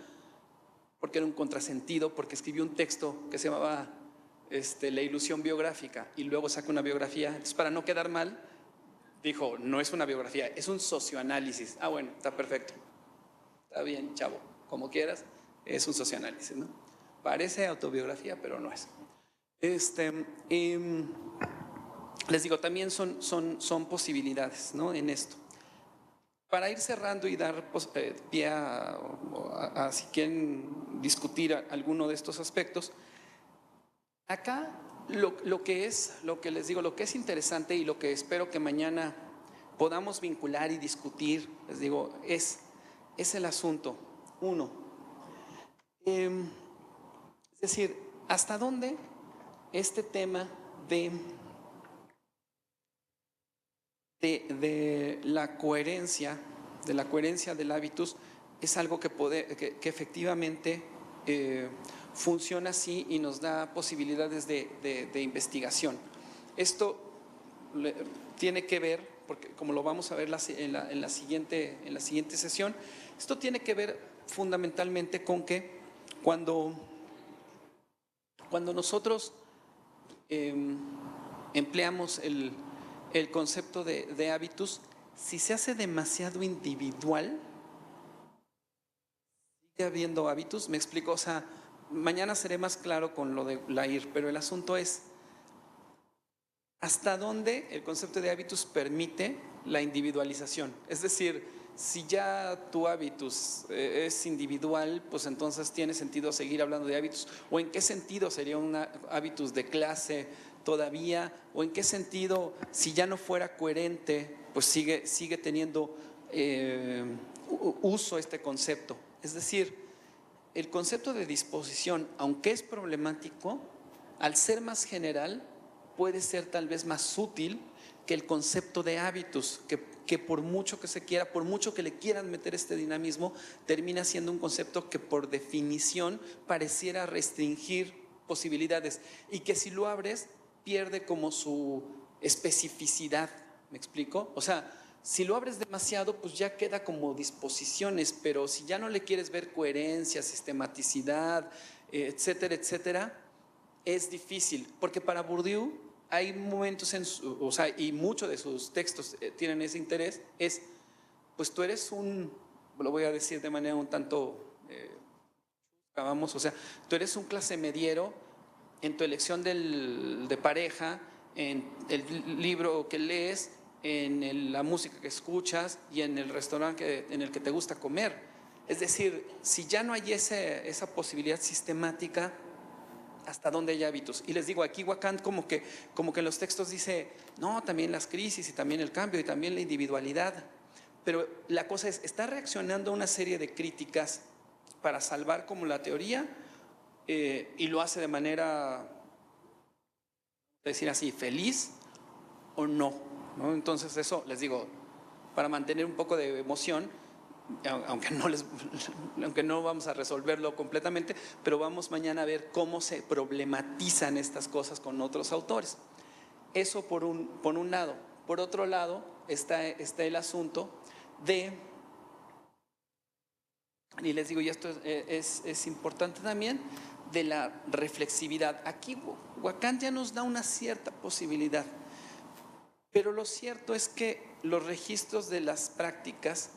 porque era un contrasentido, porque escribió un texto que se llamaba La ilusión biográfica, y luego saca una biografía. Entonces, para no quedar mal, dijo, no es una biografía, es un socioanálisis. Ah, bueno, está perfecto, está bien, chavo, como quieras, es un socioanálisis, ¿no? Parece autobiografía, pero no es. Les digo, también son posibilidades, ¿no? En esto. Para ir cerrando y dar pie a si quieren discutir alguno de estos aspectos, acá lo que les digo, lo que es interesante y lo que espero que mañana podamos vincular y discutir, les digo, es el asunto. Uno, es decir, ¿hasta dónde este tema de la coherencia del hábitus es algo que efectivamente funciona así y nos da posibilidades de investigación? Esto tiene que ver, porque como lo vamos a ver en la siguiente sesión, esto tiene que ver fundamentalmente con que cuando nosotros empleamos el concepto de hábitus, si se hace demasiado individual, sigue habiendo hábitus. Me explico, o sea, mañana seré más claro con lo de Lair, pero el asunto es hasta dónde el concepto de hábitus permite la individualización. Es decir, si ya tu hábitus es individual, pues entonces tiene sentido seguir hablando de hábitus, o en qué sentido sería un hábitus de clase todavía, o en qué sentido, si ya no fuera coherente, pues sigue teniendo uso este concepto. Es decir, el concepto de disposición, aunque es problemático, al ser más general, puede ser tal vez más útil que el concepto de hábitus, que por mucho que se quiera, por mucho que le quieran meter este dinamismo, termina siendo un concepto que por definición pareciera restringir posibilidades, y que si lo abres pierde como su especificidad. ¿Me explico? O sea, si lo abres demasiado, pues ya queda como disposiciones, pero si ya no le quieres ver coherencia, sistematicidad, etcétera, etcétera, es difícil, porque para Bourdieu hay momentos o sea, y muchos de sus textos tienen ese interés, pues tú eres lo voy a decir de manera un tanto, o sea, tú eres un clase mediero en tu elección de pareja, en el libro que lees, en la música que escuchas y en el restaurante en el que te gusta comer. Es decir, si ya no hay esa posibilidad sistemática, ¿hasta dónde hay hábitos? Y les digo, aquí Wakant como que en los textos dice, no, también las crisis y también el cambio y también la individualidad. Pero la cosa es, ¿está reaccionando a una serie de críticas para salvar como la teoría? Y lo hace de manera, decir así, feliz o no, ¿no? Entonces eso, les digo, para mantener un poco de emoción, aunque no vamos a resolverlo completamente, pero vamos mañana a ver cómo se problematizan estas cosas con otros autores. Eso por un lado. Por otro lado está el asunto de Y les digo, y esto es importante también, de la reflexividad. Aquí Wacant ya nos da una cierta posibilidad, pero lo cierto es que los registros de las prácticas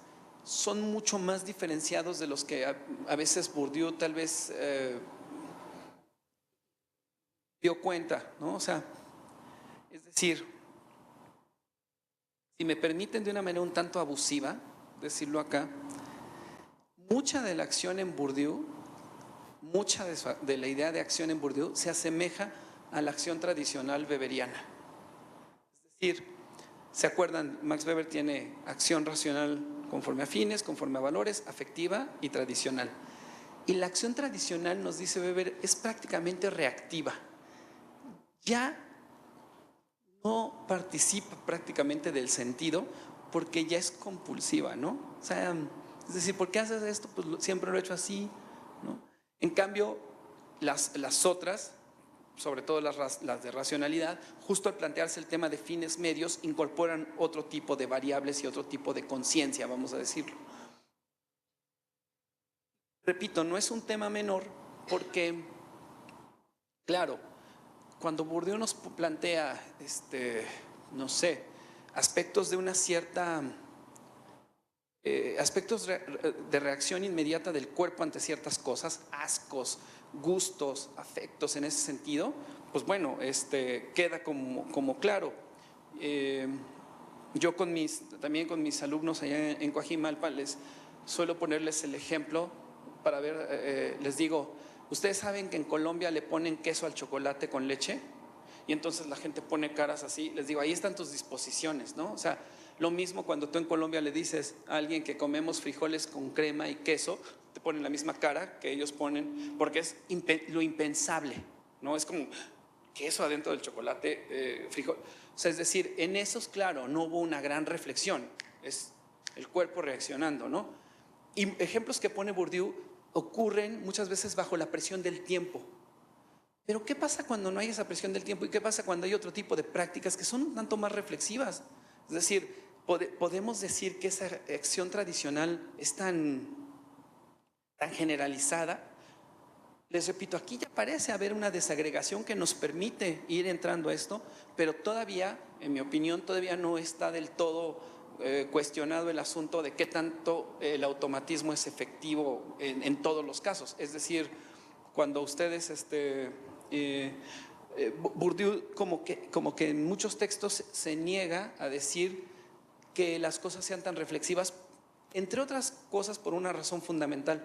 son mucho más diferenciados de los que a veces Bourdieu tal vez dio cuenta, ¿no? O sea, es decir, si me permiten de una manera un tanto abusiva decirlo acá, mucha de la acción en Bourdieu, mucha de la idea de acción en Bourdieu se asemeja a la acción tradicional weberiana. Es decir, ¿se acuerdan? Max Weber tiene acción racional conforme a fines, conforme a valores, afectiva y tradicional. Y la acción tradicional, nos dice Weber, es prácticamente reactiva. Ya no participa prácticamente del sentido porque ya es compulsiva, ¿no? O sea, es decir, ¿por qué haces esto? Pues siempre lo he hecho así, ¿no? En cambio, las otras, sobre todo las de racionalidad, justo al plantearse el tema de fines medios, incorporan otro tipo de variables y otro tipo de conciencia, vamos a decirlo. Repito, no es un tema menor porque, claro, cuando Bourdieu nos plantea, no sé, aspectos de una cierta, aspectos de reacción inmediata del cuerpo ante ciertas cosas, ascos, gustos, afectos en ese sentido, pues bueno, queda como claro. Yo también con mis alumnos allá en Coajimalpa les suelo ponerles el ejemplo para ver, les digo, ¿ustedes saben que en Colombia le ponen queso al chocolate con leche? Y entonces la gente pone caras así, les digo, ahí están tus disposiciones, ¿no? O sea, lo mismo cuando tú en Colombia le dices a alguien que comemos frijoles con crema y queso, te ponen la misma cara que ellos ponen, porque es lo impensable, ¿no? Es como queso adentro del chocolate, frijol. O sea, es decir, en esos, claro, no hubo una gran reflexión, es el cuerpo reaccionando, ¿no? Y ejemplos que pone Bourdieu ocurren muchas veces bajo la presión del tiempo. Pero ¿qué pasa cuando no hay esa presión del tiempo? ¿Y qué pasa cuando hay otro tipo de prácticas que son un tanto más reflexivas? Es decir, podemos decir que esa acción tradicional es tan generalizada. Les repito, aquí ya parece haber una desagregación que nos permite ir entrando a esto, pero todavía, en mi opinión, todavía no está del todo cuestionado el asunto de qué tanto el automatismo es efectivo en todos los casos. Es decir, cuando ustedes, Bourdieu como que en muchos textos se niega a decir que las cosas sean tan reflexivas, entre otras cosas por una razón fundamental.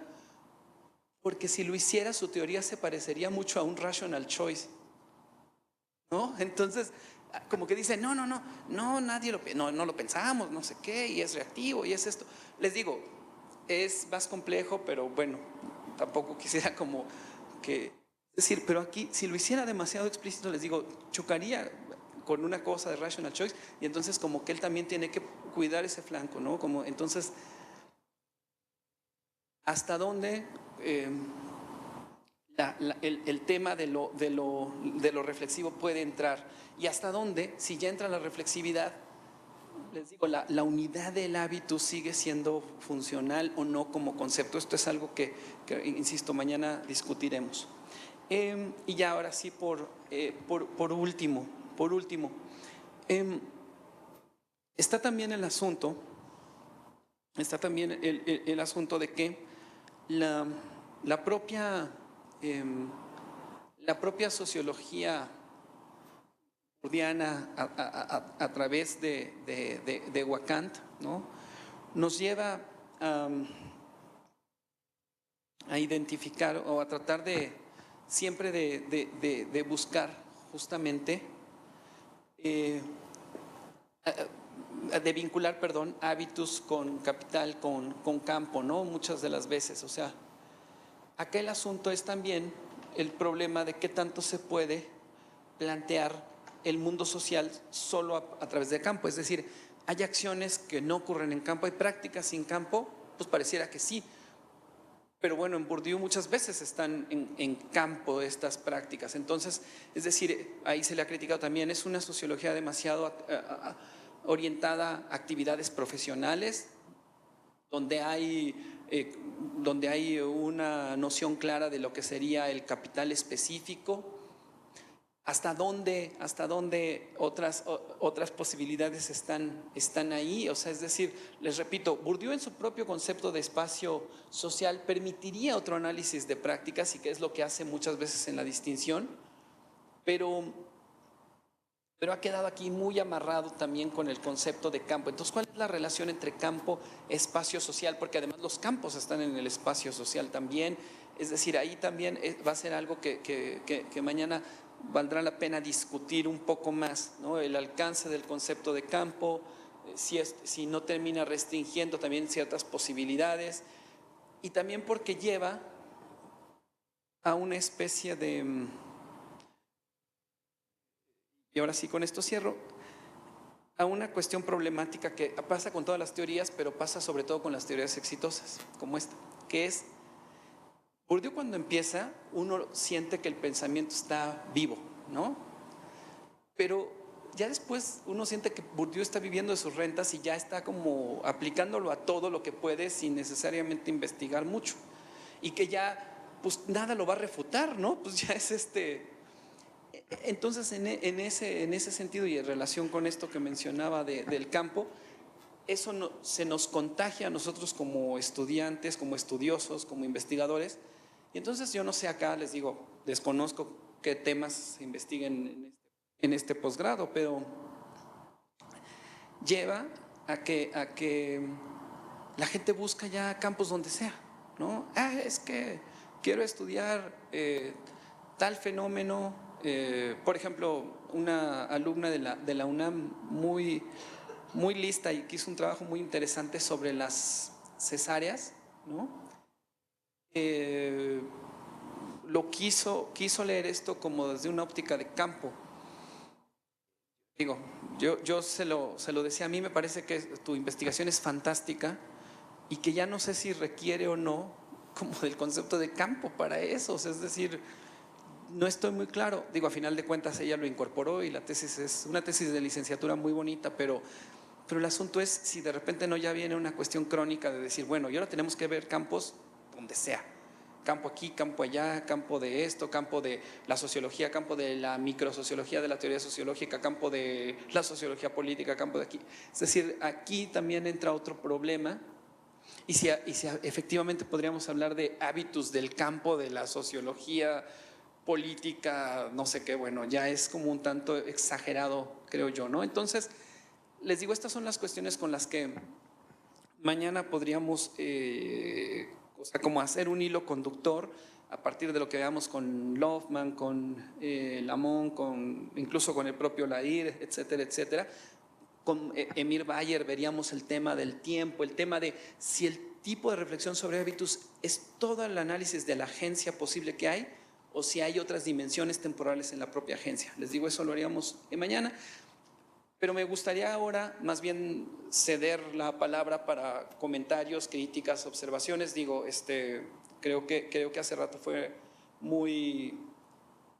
Porque si lo hiciera, su teoría se parecería mucho a un rational choice, ¿no? Entonces, como que dice, no, nadie no lo pensamos, no sé qué, y es reactivo, y es esto. Les digo, es más complejo, pero bueno, tampoco quisiera como que decir, pero aquí, si lo hiciera demasiado explícito, les digo, chocaría con una cosa de rational choice, y entonces como que él también tiene que cuidar ese flanco, ¿no? Como, entonces, ¿hasta dónde el tema de lo reflexivo puede entrar? Y hasta dónde, si ya entra la reflexividad, les digo, la unidad del hábito sigue siendo funcional o no como concepto. Esto es algo que insisto, mañana discutiremos. Y ya ahora sí, por último, está también el asunto, el asunto de que la propia sociología bourdiana a través de Wacant, ¿no? Nos lleva a identificar o a tratar siempre de buscar justamente de vincular, perdón, hábitos con capital, con campo, ¿no? Muchas de las veces, o sea, acá el asunto es también el problema de qué tanto se puede plantear el mundo social solo a través del campo. Es decir, hay acciones que no ocurren en campo, hay prácticas sin campo, pues pareciera que sí. Pero bueno, en Bourdieu muchas veces están en campo estas prácticas. Entonces, es decir, ahí se le ha criticado también, es una sociología demasiado orientada a actividades profesionales, donde hay donde hay una noción clara de lo que sería el capital específico. ¿Hasta dónde otras posibilidades están ahí? O sea, es decir, les repito, Bourdieu en su propio concepto de espacio social permitiría otro análisis de prácticas y que es lo que hace muchas veces en la distinción, pero ha quedado aquí muy amarrado también con el concepto de campo. Entonces, ¿cuál es la relación entre campo y espacio social? Porque además los campos están en el espacio social también. Es decir, ahí también va a ser algo que mañana valdrá la pena discutir un poco más, ¿no? El alcance del concepto de campo, si no termina restringiendo también ciertas posibilidades, y también porque lleva a una especie de, y ahora sí con esto cierro, a una cuestión problemática que pasa con todas las teorías, pero pasa sobre todo con las teorías exitosas, como esta, que es, Bourdieu cuando empieza, uno siente que el pensamiento está vivo, ¿no? Pero ya después uno siente que Bourdieu está viviendo de sus rentas y ya está como aplicándolo a todo lo que puede sin necesariamente investigar mucho. Y que ya, pues nada lo va a refutar, ¿no? Pues ya es Entonces, en ese sentido y en relación con esto que mencionaba del campo, eso se nos contagia a nosotros como estudiantes, como estudiosos, como investigadores. Y entonces yo no sé acá, les digo, desconozco qué temas se investiguen en este posgrado, pero lleva a que la gente busca ya campos donde sea, ¿no? Es que quiero estudiar tal fenómeno. Por ejemplo, una alumna de la UNAM muy lista y que hizo un trabajo muy interesante sobre las cesáreas, ¿no? Quiso leer esto como desde una óptica de campo. Digo, yo se lo decía, a mí me parece que tu investigación es fantástica y que ya no sé si requiere o no como del concepto de campo para eso, o sea, es decir, no estoy muy claro. Digo, a final de cuentas ella lo incorporó y la tesis es una tesis de licenciatura muy bonita, pero el asunto es si de repente no ya viene una cuestión crónica de decir, bueno, y ahora tenemos que ver campos donde sea. Campo aquí, campo allá, campo de esto, campo de la sociología, campo de la microsociología, de la teoría sociológica, campo de la sociología política, campo de aquí. Es decir, aquí también entra otro problema. Y si efectivamente podríamos hablar de hábitos del campo de la sociología política, no sé qué, bueno, ya es como un tanto exagerado, creo yo, ¿no? Entonces, les digo, estas son las cuestiones con las que mañana podríamos, o sea, como hacer un hilo conductor a partir de lo que veamos con Loveman, con Lamont, incluso con el propio Lair, etcétera, etcétera. Con Emir Bayer veríamos el tema del tiempo, el tema de si el tipo de reflexión sobre hábitos es todo el análisis de la agencia posible que hay o si hay otras dimensiones temporales en la propia agencia. Les digo, eso lo haríamos mañana. Pero me gustaría ahora más bien ceder la palabra para comentarios, críticas, observaciones. Digo, creo que hace rato fue muy,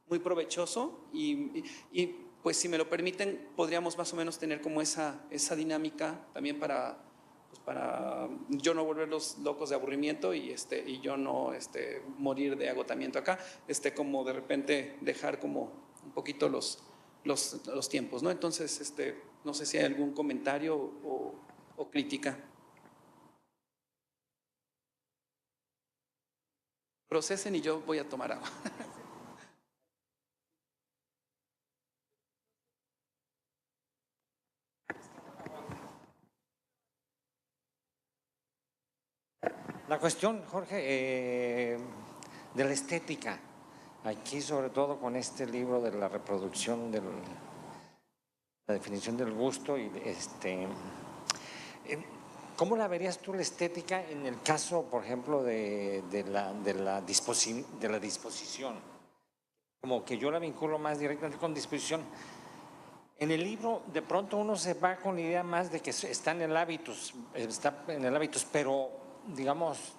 muy provechoso y pues si me lo permiten podríamos más o menos tener como esa dinámica también pues para yo no volverlos locos de aburrimiento y yo no morir de agotamiento acá, como de repente dejar como un poquito los tiempos, ¿no? Entonces, no sé si hay algún comentario o crítica. Procesen y yo voy a tomar agua. La cuestión, Jorge, de la estética, aquí sobre todo con este libro de la reproducción, la definición del gusto, y ¿cómo la verías tú la estética en el caso, por ejemplo, de la disposición? Como que yo la vinculo más directamente con disposición. En el libro, de pronto uno se va con la idea más de que está en el hábitus, pero digamos,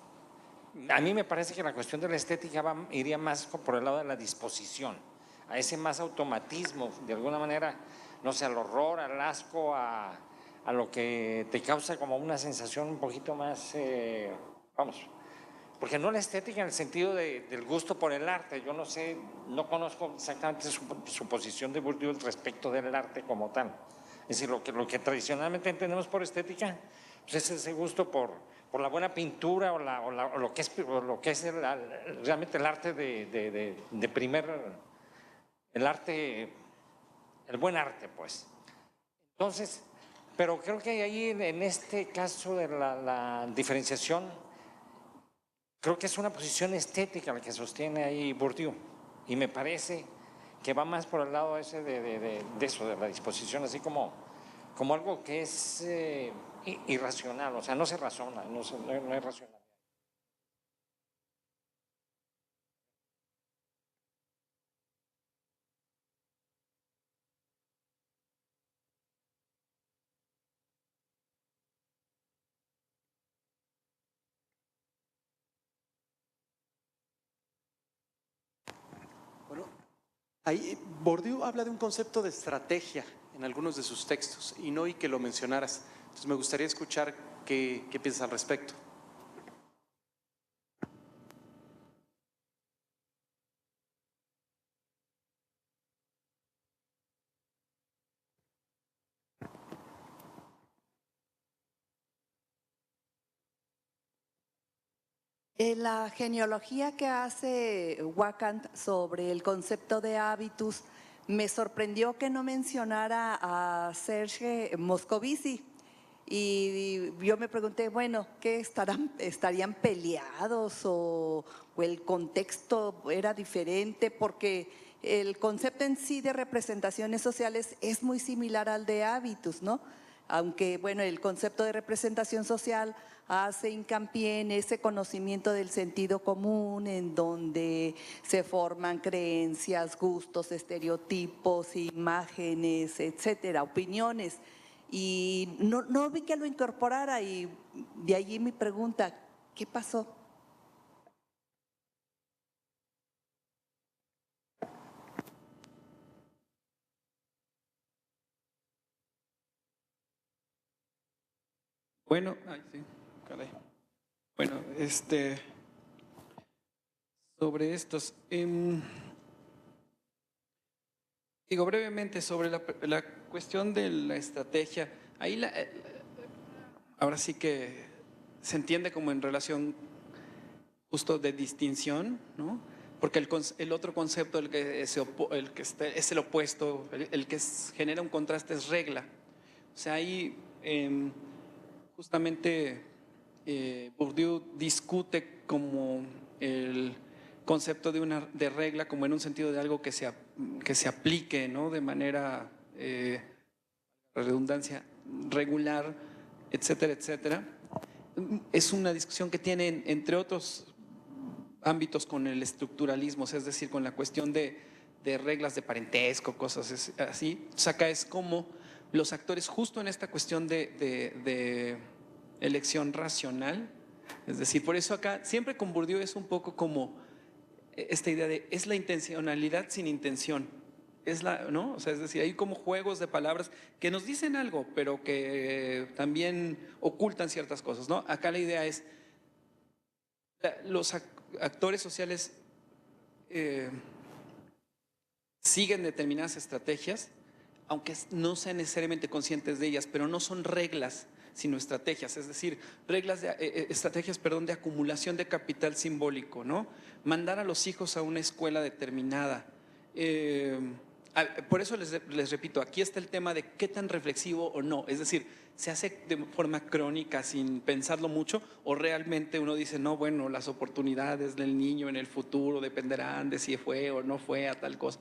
a mí me parece que la cuestión de la estética iría más por el lado de la disposición, a ese más automatismo, de alguna manera, no sé, al horror, al asco, a lo que te causa como una sensación un poquito más, vamos, porque no la estética en el sentido del gusto por el arte. Yo no sé, no conozco exactamente su posición de Bourdieu respecto del arte como tal. Es decir, lo que tradicionalmente entendemos por estética, pues es ese gusto por la buena pintura o lo que es realmente el arte el arte, el buen arte, pues. Entonces, pero creo que ahí en este caso de la diferenciación, creo que es una posición estética la que sostiene ahí Bourdieu, y me parece que va más por el lado ese de eso, de la disposición, así como algo que es irracional, o sea, no se razona, no es racional. Bueno, ahí Bourdieu habla de un concepto de estrategia en algunos de sus textos y no oí que lo mencionaras. Entonces me gustaría escuchar qué piensas al respecto. La genealogía que hace Wacant sobre el concepto de hábitus me sorprendió que no mencionara a Serge Moscovici. Y yo me pregunté, bueno, ¿qué estarían peleados o el contexto era diferente? Porque el concepto en sí de representaciones sociales es muy similar al de hábitus, ¿no? Aunque, bueno, el concepto de representación social hace hincapié en ese conocimiento del sentido común, en donde se forman creencias, gustos, estereotipos, imágenes, etcétera, opiniones. Y no vi que lo incorporara, y de allí mi pregunta, ¿qué pasó? Bueno, ay, sí, caray. Bueno, sobre estos, digo brevemente sobre la cuestión de la estrategia. Ahí ahora sí que se entiende como en relación justo de distinción, ¿no? Porque el otro concepto, es el opuesto, el que genera un contraste es regla. O sea, ahí justamente Bourdieu discute como el concepto de regla como en un sentido de algo que se aplique, ¿no? De manera, redundancia, regular, etcétera, etcétera. Es una discusión que tiene, entre otros ámbitos, con el estructuralismo, es decir, con la cuestión de reglas de parentesco, cosas así. Entonces acá es como los actores, justo en esta cuestión de elección racional, es decir, por eso acá siempre con Bourdieu es un poco como esta idea de es la intencionalidad sin intención. ¿No? O sea, es decir, hay como juegos de palabras que nos dicen algo, pero que también ocultan ciertas cosas, ¿no? Acá la idea es, los actores sociales siguen determinadas estrategias, aunque no sean necesariamente conscientes de ellas, pero no son reglas, sino estrategias, es decir, estrategias, perdón, de acumulación de capital simbólico, ¿no? Mandar a los hijos a una escuela determinada. Por eso les repito, aquí está el tema de qué tan reflexivo o no, es decir, se hace de forma crónica sin pensarlo mucho, o realmente uno dice, no, bueno, las oportunidades del niño en el futuro dependerán de si fue o no fue a tal cosa.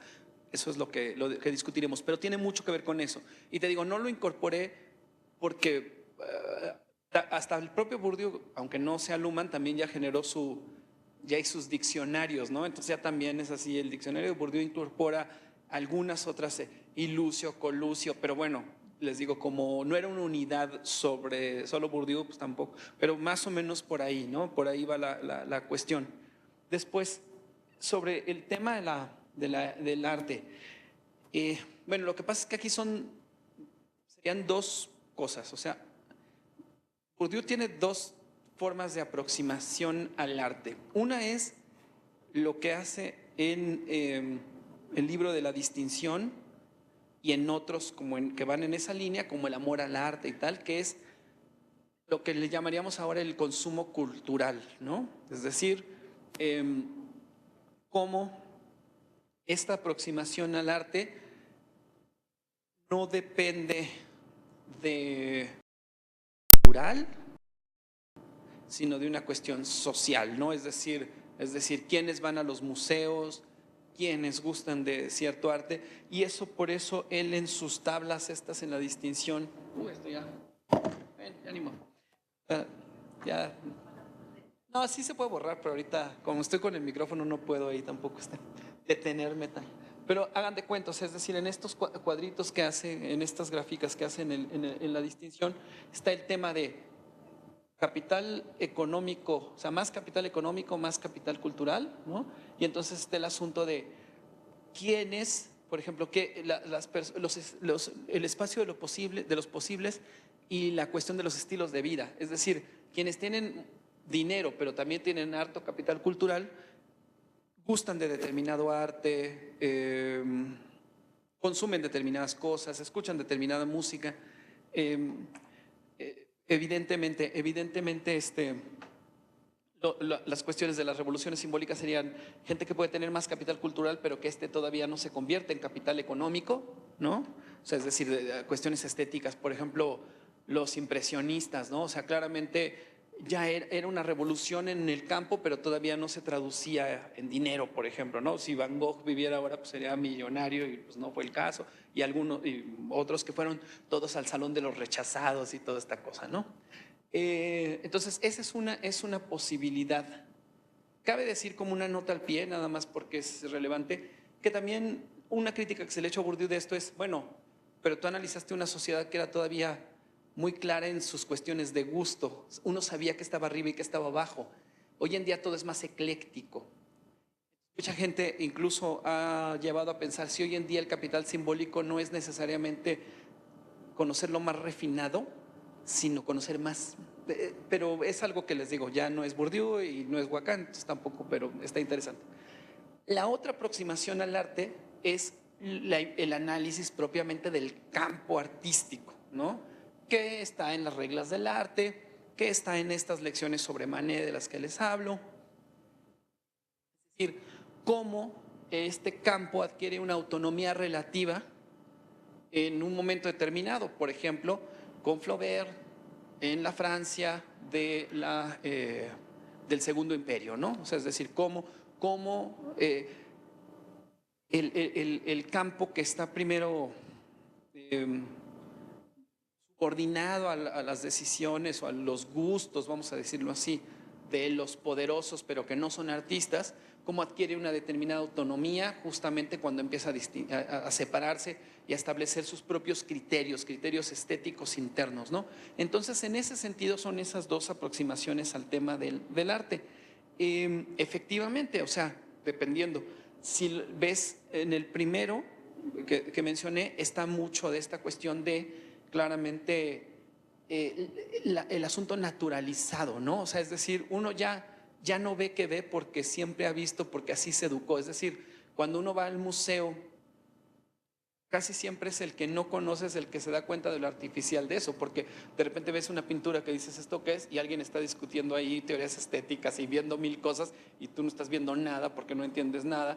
Eso es lo que discutiremos, pero tiene mucho que ver con eso. Y te digo, no lo incorporé porque hasta el propio Bourdieu, aunque no sea Luhmann, también ya generó ya hay sus diccionarios, ¿no? Entonces ya también es así, el diccionario de Bourdieu incorpora algunas otras, ilucio, colucio, pero bueno, les digo, como no era una unidad sobre solo Bourdieu, pues tampoco, pero más o menos por ahí, ¿no? Por ahí va la cuestión. Después, sobre el tema del arte. Bueno, lo que pasa es que aquí serían dos cosas, o sea, Bourdieu tiene dos formas de aproximación al arte. Una es lo que hace en el libro de la distinción y en otros que van en esa línea, como el amor al arte y tal, que es lo que le llamaríamos ahora el consumo cultural, ¿no? Es decir, cómo esta aproximación al arte no depende de cultural, sino de una cuestión social, ¿no? Es decir, quiénes van a los museos, quiénes gustan de cierto arte, y eso por eso él en sus tablas estas en la distinción, esto ya, ya ni modo. Ya. No, sí se puede borrar, pero ahorita, como estoy con el micrófono, no puedo ahí tampoco detenerme tan. Pero hagan de cuentos, es decir, en estos cuadritos que hace, en estas gráficas que hacen en la distinción, está el tema de capital económico, o sea, más capital económico, más capital cultural, ¿no? Y entonces está el asunto de quiénes, por ejemplo, el espacio de lo posible, de los posibles, y la cuestión de los estilos de vida. Es decir, quienes tienen dinero, pero también tienen harto capital cultural, gustan de determinado arte, consumen determinadas cosas, escuchan determinada música. Evidentemente, las cuestiones de las revoluciones simbólicas serían gente que puede tener más capital cultural, pero que todavía no se convierte en capital económico, ¿no? O sea, es decir, cuestiones estéticas, por ejemplo, los impresionistas, ¿no? O sea, claramente ya era una revolución en el campo, pero todavía no se traducía en dinero, por ejemplo, ¿no? Si Van Gogh viviera ahora, pues sería millonario, y pues no fue el caso, y otros que fueron todos al Salón de los Rechazados y toda esta cosa, ¿no? Entonces, esa es una posibilidad. Cabe decir como una nota al pie, nada más porque es relevante, que también una crítica que se le ha hecho a Bourdieu de esto es, bueno, pero tú analizaste una sociedad que era todavía muy clara en sus cuestiones de gusto. Uno sabía que estaba arriba y que estaba abajo. Hoy en día todo es más ecléctico. Mucha gente incluso ha llevado a pensar si hoy en día el capital simbólico no es necesariamente conocer lo más refinado, sino conocer más. Pero es algo que les digo, ya no es Bourdieu y no es Lacan, entonces tampoco, pero está interesante. La otra aproximación al arte es el análisis propiamente del campo artístico, ¿no? Que está en las reglas del arte, que está en estas lecciones sobre Manet de las que les hablo. Es decir, cómo este campo adquiere una autonomía relativa en un momento determinado. Por ejemplo, con Flaubert en la Francia del Segundo Imperio, ¿no? O sea, es decir, cómo el campo que está primero subordinado a las decisiones o a los gustos, vamos a decirlo así, de los poderosos, pero que no son artistas, cómo adquiere una determinada autonomía justamente cuando empieza a separarse y a establecer sus propios criterios estéticos internos, ¿no? Entonces, en ese sentido son esas dos aproximaciones al tema del arte. Efectivamente, o sea, dependiendo, si ves en el primero que mencioné, está mucho de esta cuestión de claramente el asunto naturalizado, ¿no? O sea, es decir, uno ya no ve que ve porque siempre ha visto, porque así se educó. Es decir, cuando uno va al museo, casi siempre es el que no conoces el que se da cuenta de lo artificial de eso, porque de repente ves una pintura que dices, ¿esto qué es? Y alguien está discutiendo ahí teorías estéticas y viendo mil cosas y tú no estás viendo nada porque no entiendes nada,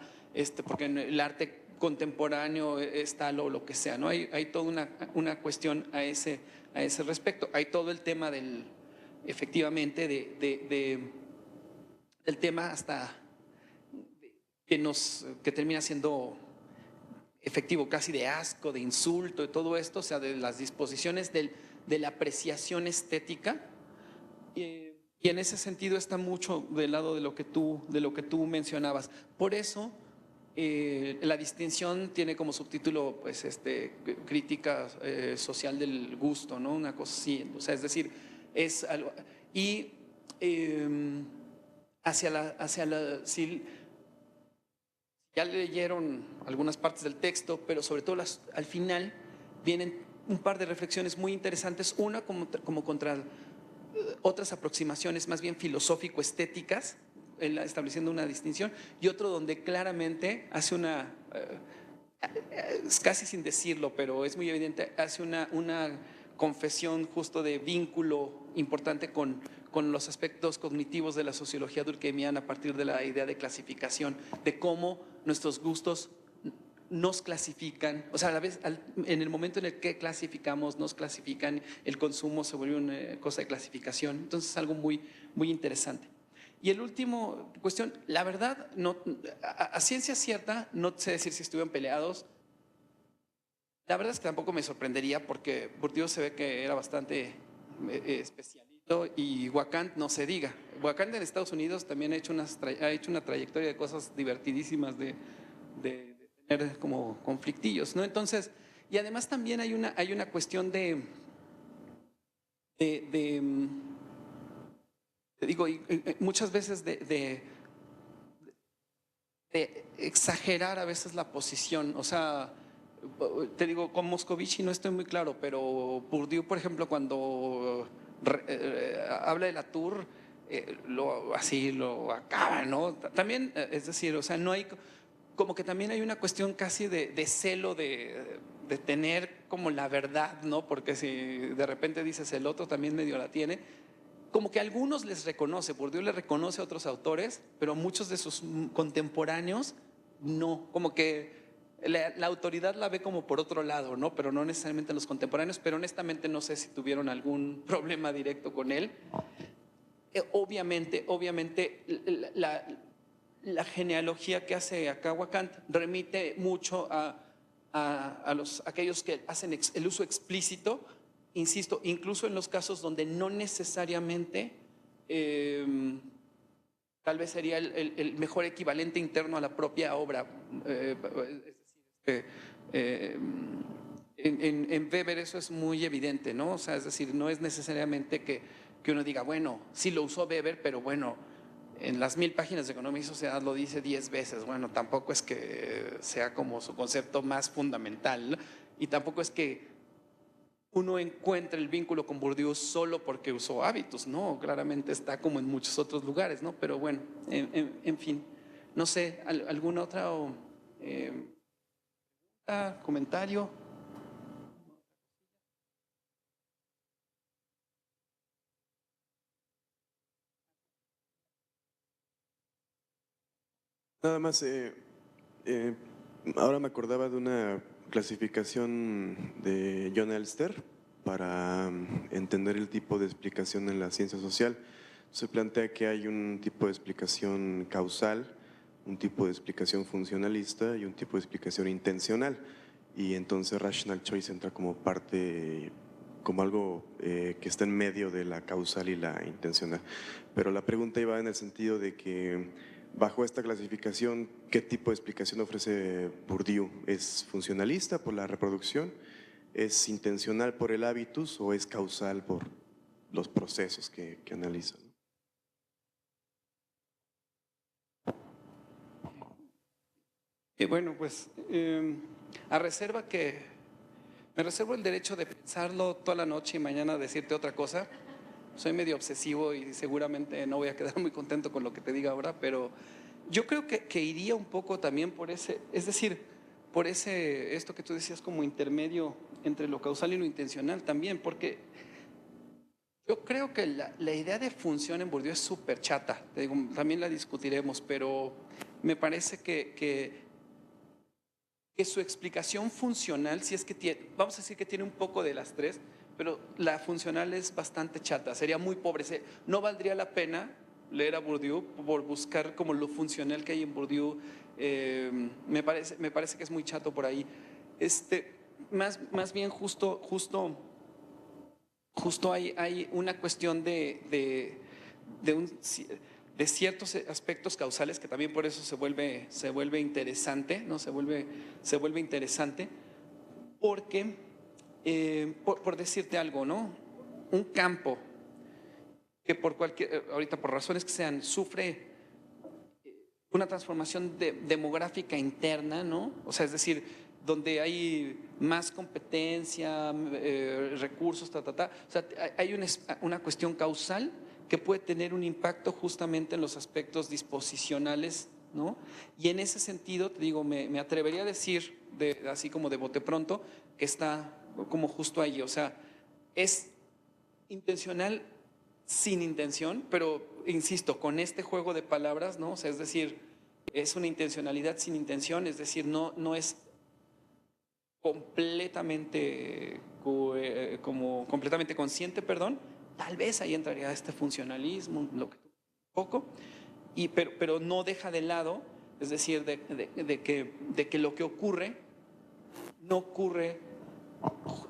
porque en el arte contemporáneo es tal o lo que sea, ¿no? Hay toda una cuestión a ese respecto. Hay todo el tema efectivamente, del tema hasta que termina siendo efectivo, casi de asco, de insulto, de todo esto, o sea, de las disposiciones de la apreciación estética. Y en ese sentido está mucho del lado de lo que tú mencionabas. Por eso la distinción tiene como subtítulo, pues, crítica social del gusto, ¿no? Una cosa así. O sea, es decir, es algo. Y si ya leyeron algunas partes del texto, pero sobre todo al final vienen un par de reflexiones muy interesantes. Una como contra otras aproximaciones más bien filosófico-estéticas, estableciendo una distinción, y otro donde claramente hace una, casi sin decirlo, pero es muy evidente, hace una confesión justo de vínculo importante con los aspectos cognitivos de la sociología durkheimiana a partir de la idea de clasificación, de cómo nuestros gustos nos clasifican, o sea, a la vez, en el momento en el que clasificamos, nos clasifican, el consumo se vuelve una cosa de clasificación, entonces es algo muy, muy interesante. Y el último cuestión, la verdad, no, a ciencia cierta, no sé decir si estuvieron peleados. La verdad es que tampoco me sorprendería porque Bourdieu se ve que era bastante especialito y Wakant no se diga. Wakant en Estados Unidos también ha hecho una trayectoria de cosas divertidísimas de tener como conflictillos, ¿no? Entonces, y además también hay una cuestión te digo, muchas veces de exagerar a veces la posición, o sea, te digo, con Moscovici no estoy muy claro, pero Bourdieu, por ejemplo, cuando habla de Latour, así lo acaba, ¿no? También, es decir, o sea, no hay, como que también hay una cuestión casi de celo de tener como la verdad, ¿no? Porque si de repente dices el otro también medio la tiene, como que a algunos les reconoce, Bourdieu le reconoce a otros autores, pero muchos de sus contemporáneos no, como que la autoridad la ve como por otro lado, ¿no? Pero no necesariamente los contemporáneos, pero honestamente no sé si tuvieron algún problema directo con él. Obviamente, la genealogía que hace acá Wakant remite mucho a aquellos que hacen el uso explícito, insisto, incluso en los casos donde no necesariamente tal vez sería el mejor equivalente interno a la propia obra. En Weber eso es muy evidente, ¿no? O sea, es decir, no es necesariamente que uno diga, bueno, sí lo usó Weber, pero bueno, en las 1000 páginas de Economía y Sociedad lo dice 10 veces. Bueno, tampoco es que sea como su concepto más fundamental, ¿no? Y tampoco es que uno encuentre el vínculo con Bourdieu solo porque usó hábitos, ¿no? Claramente está como en muchos otros lugares, ¿no? Pero bueno, en fin, no sé, ¿alguna otra comentario? Nada más, ahora me acordaba de una clasificación de John Elster para entender el tipo de explicación en la ciencia social. Se plantea que hay un tipo de explicación causal, un tipo de explicación funcionalista y un tipo de explicación intencional. Y entonces rational choice entra como parte, como algo que está en medio de la causal y la intencional. Pero la pregunta iba en el sentido de que bajo esta clasificación, ¿qué tipo de explicación ofrece Bourdieu? ¿Es funcionalista por la reproducción? ¿Es intencional por el hábitus o es causal por los procesos que analiza? Bueno, pues a reserva que me reservo el derecho de pensarlo toda la noche y mañana decirte otra cosa. Soy medio obsesivo y seguramente no voy a quedar muy contento con lo que te diga ahora, pero yo creo que iría un poco también por ese, es decir, por esto que tú decías como intermedio entre lo causal y lo intencional también, porque yo creo que la idea de función en Bourdieu es súper chata, te digo, también la discutiremos, pero me parece que su explicación funcional, si es que tiene, vamos a decir que tiene un poco de las tres, pero la funcional es bastante chata, sería muy pobre. No valdría la pena leer a Bourdieu por buscar como lo funcional que hay en Bourdieu. Me parece que es muy chato por ahí. Más bien justo hay una cuestión de ciertos aspectos causales que también por eso se vuelve interesante, ¿no? Se vuelve interesante porque, por decirte algo, ¿no? Un campo que ahorita por razones que sean, sufre una transformación demográfica interna, ¿no? O sea, es decir, donde hay más competencia, recursos, O sea, hay una cuestión causal que puede tener un impacto justamente en los aspectos disposicionales, ¿no? Y en ese sentido, te digo, me atrevería a decir, así como de bote pronto, que está como justo ahí. O sea, es intencional sin intención, pero insisto, con este juego de palabras, ¿no? O sea, es decir, es una intencionalidad sin intención, es decir, no es completamente, como completamente consciente, perdón. Tal vez ahí entraría este funcionalismo, lo que poco, pero no deja de lado, es decir, de que lo que ocurre no ocurre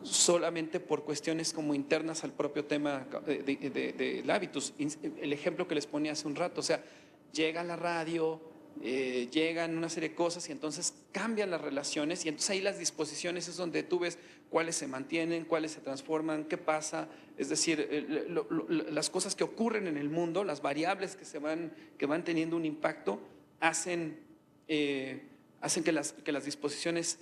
solamente por cuestiones como internas al propio tema del hábitus. El ejemplo que les ponía hace un rato, o sea, llega la radio, llegan una serie de cosas y entonces cambian las relaciones y entonces ahí las disposiciones es donde tú ves cuáles se mantienen, cuáles se transforman, qué pasa, es decir, las cosas que ocurren en el mundo, las variables que van teniendo un impacto, hacen que las disposiciones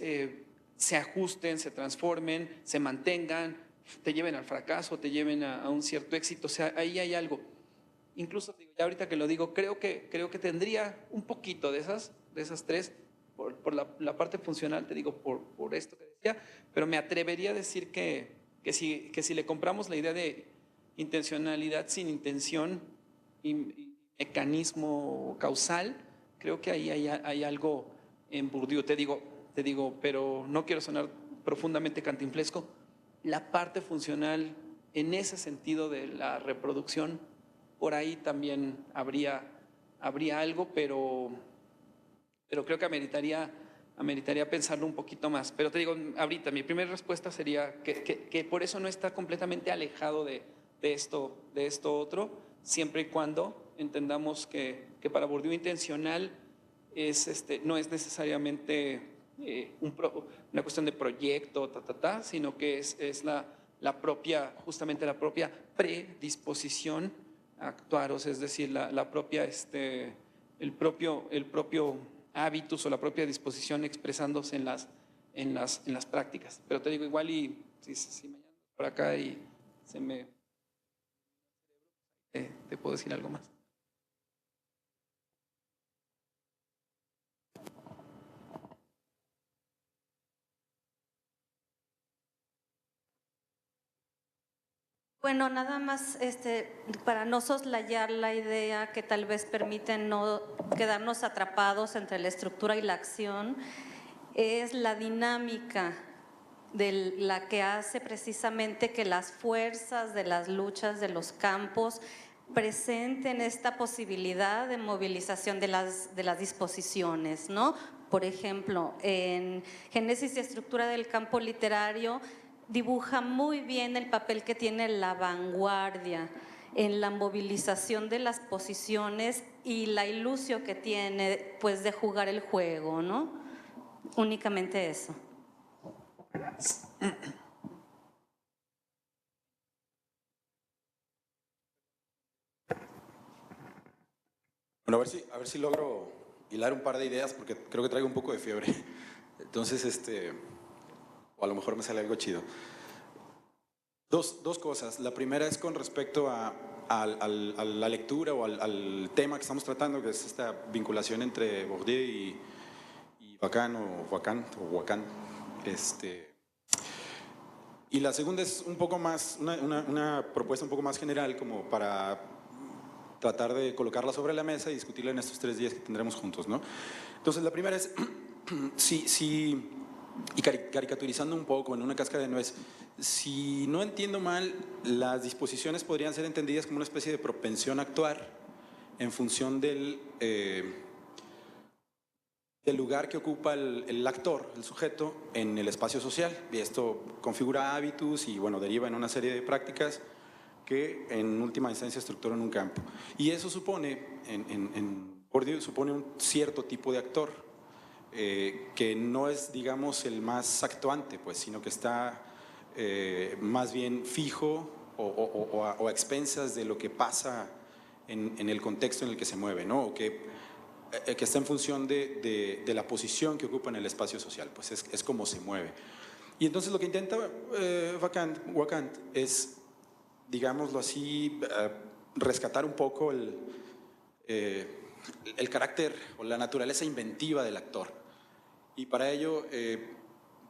se ajusten, se transformen, se mantengan, te lleven al fracaso, te lleven a un cierto éxito. O sea, ahí hay algo. Incluso, ya ahorita que lo digo, creo que tendría un poquito de esas tres, por la parte funcional, te digo, por esto que decía, pero me atrevería a decir que si le compramos la idea de intencionalidad sin intención y mecanismo causal, creo que ahí hay algo en Bourdieu. Te digo, pero no quiero sonar profundamente cantinflesco, la parte funcional en ese sentido de la reproducción, por ahí también habría algo, pero creo que ameritaría pensarlo un poquito más. Pero te digo, ahorita mi primera respuesta sería que por eso no está completamente alejado de esto otro, siempre y cuando entendamos que para Bourdieu intencional no es necesariamente una cuestión de proyecto, sino que es justamente la propia predisposición a actuar, o sea, es decir, la propia, el propio hábitus o la propia disposición expresándose en las prácticas. Pero te digo, igual y si mañana por acá y te puedo decir algo más. Bueno, nada más para no soslayar la idea que tal vez permite no quedarnos atrapados entre la estructura y la acción, es la dinámica de la que hace precisamente que las fuerzas de las luchas de los campos presenten esta posibilidad de movilización de las disposiciones, ¿no? Por ejemplo, en Génesis y estructura del campo literario, dibuja muy bien el papel que tiene la vanguardia en la movilización de las posiciones y la ilusión que tiene, pues, de jugar el juego, ¿no? Únicamente eso. Bueno, a ver si logro hilar un par de ideas porque creo que traigo un poco de fiebre. Entonces, o a lo mejor me sale algo chido. Dos cosas. La primera es con respecto a la lectura o al tema que estamos tratando, que es esta vinculación entre Bourdieu y Lacan o Wacan. Y la segunda es un poco más, una propuesta un poco más general, como para tratar de colocarla sobre la mesa y discutirla en estos 3 días que tendremos juntos, ¿no? Entonces, la primera es, y caricaturizando un poco en una cáscara de nuez, si no entiendo mal, las disposiciones podrían ser entendidas como una especie de propensión a actuar en función del lugar que ocupa el actor, el sujeto, en el espacio social. Y esto configura hábitos y, bueno, deriva en una serie de prácticas que en última instancia estructuran un campo. Y eso supone, en Bourdieu, supone un cierto tipo de actor, que no es, digamos, el más actuante, pues, sino que está más bien fijo o a expensas de lo que pasa en el contexto en el que se mueve, ¿no? O que que está en función de la posición que ocupa en el espacio social, pues es como se mueve. Y entonces lo que intenta Wacant es, digámoslo así, rescatar un poco el carácter o la naturaleza inventiva del actor. Y para ello,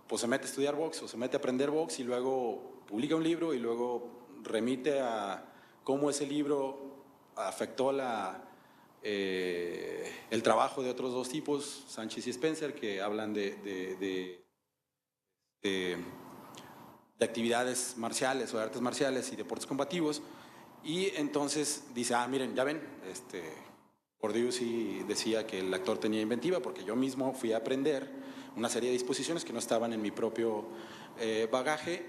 pues se mete a estudiar box o se mete a aprender box y luego publica un libro y luego remite a cómo ese libro afectó el trabajo de otros dos tipos, Sánchez y Spencer, que hablan de actividades marciales o de artes marciales y deportes combativos. Y entonces dice, miren, ya ven, Bourdieu sí decía que el actor tenía inventiva porque yo mismo fui a aprender una serie de disposiciones que no estaban en mi propio bagaje,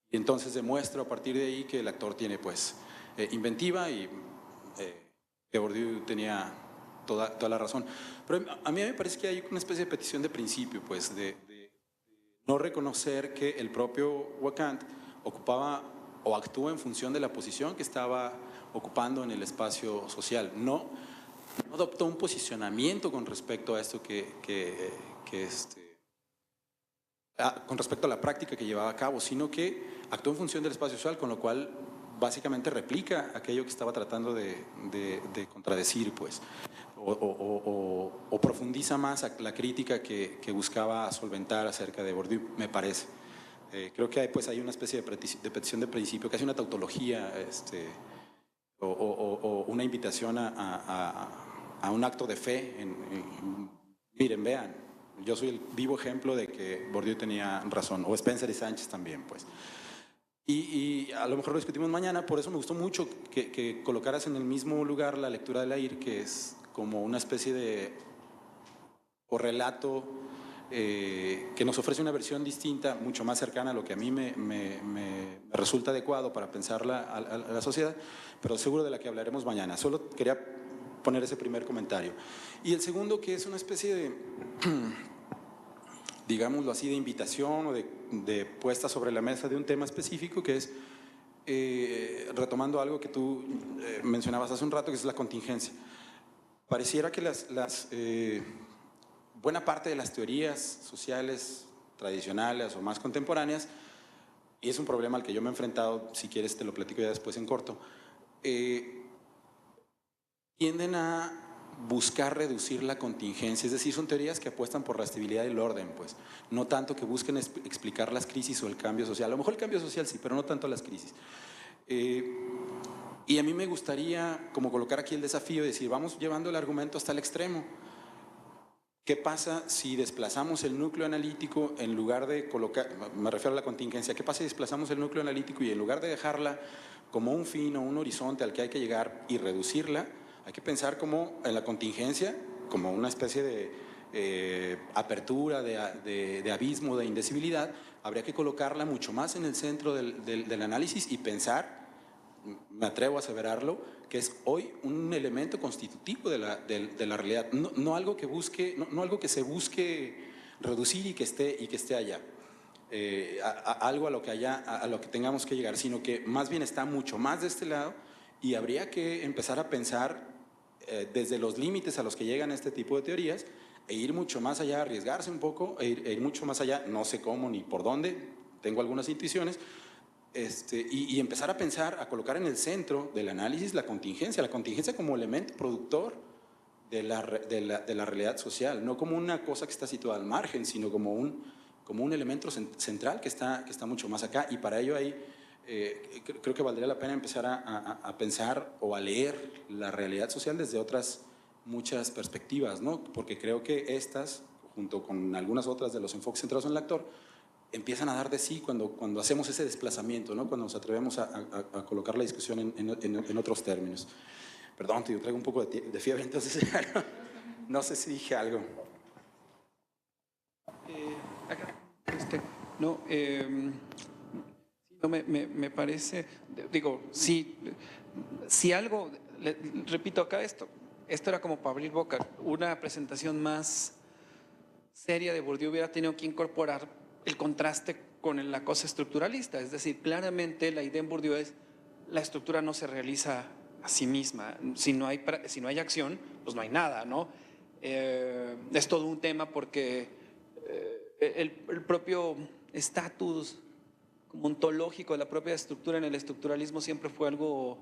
y entonces demuestro a partir de ahí que el actor tiene pues inventiva y que Bourdieu tenía toda la razón. Pero a mí me parece que hay una especie de petición de principio, pues de no reconocer que el propio Wacant ocupaba o actúa en función de la posición que estaba ocupando en el espacio social. No adoptó un posicionamiento con respecto a esto con respecto a la práctica que llevaba a cabo, sino que actuó en función del espacio social, con lo cual básicamente replica aquello que estaba tratando de contradecir, pues, o profundiza más la crítica que buscaba solventar acerca de Bourdieu, me parece. Creo que hay una especie de petición de principio, casi una tautología, o una invitación a un acto de fe. Miren, vean, yo soy el vivo ejemplo de que Bourdieu tenía razón, o Spencer y Sánchez también, pues. Y a lo mejor lo discutimos mañana, por eso me gustó mucho que colocaras en el mismo lugar la lectura de Lair, que es como una especie de relato que nos ofrece una versión distinta, mucho más cercana a lo que a mí me resulta adecuado para pensarla a la sociedad, pero seguro de la que hablaremos mañana. Solo quería poner ese primer comentario. Y el segundo, que es una especie de, digámoslo así, de invitación o de puesta sobre la mesa de un tema específico, que es, retomando algo que tú mencionabas hace un rato, que es la contingencia. Pareciera que buena parte de las teorías sociales tradicionales o más contemporáneas, y es un problema al que yo me he enfrentado, si quieres te lo platico ya después en corto, tienden a buscar reducir la contingencia, es decir, son teorías que apuestan por la estabilidad y el orden, pues, no tanto que busquen explicar las crisis o el cambio social. A lo mejor el cambio social sí, pero no tanto las crisis. Y a mí me gustaría como colocar aquí el desafío de decir, vamos llevando el argumento hasta el extremo. ¿Qué pasa si desplazamos el núcleo analítico en lugar de colocar, me refiero a la contingencia, qué pasa si desplazamos el núcleo analítico y en lugar de dejarla como un fin o un horizonte al que hay que llegar y reducirla, hay que pensar como en la contingencia, como una especie de apertura, de abismo, de indecibilidad? Habría que colocarla mucho más en el centro del análisis y pensar, me atrevo a aseverarlo, que es hoy un elemento constitutivo de la realidad, no algo que busque, no algo que se busque reducir y que esté allá, algo a lo que tengamos que llegar, sino que más bien está mucho más de este lado y habría que empezar a pensar desde los límites a los que llegan este tipo de teorías e ir mucho más allá, arriesgarse un poco e ir mucho más allá, no sé cómo ni por dónde, tengo algunas intuiciones, y empezar a pensar, a colocar en el centro del análisis la contingencia como elemento productor de la realidad social, no como una cosa que está situada al margen, sino como un elemento central que está mucho más acá. Y para ello creo que valdría la pena empezar a pensar o a leer la realidad social desde otras muchas perspectivas, ¿no? Porque creo que estas, junto con algunas otras de los enfoques centrados en el actor, empiezan a dar de sí cuando hacemos ese desplazamiento, ¿no? Cuando nos atrevemos a colocar la discusión en otros términos. Perdón, te traigo un poco de fiebre, entonces no sé si dije algo. Me parece, digo, si algo, repito acá esto era como para abrir boca, una presentación más seria de Bourdieu hubiera tenido que incorporar el contraste con la cosa estructuralista, es decir, claramente la idea en Bourdieu es la estructura no se realiza a sí misma. Si no hay acción, pues no hay nada, ¿no? Es todo un tema porque el propio estatus como ontológico de la propia estructura en el estructuralismo siempre fue algo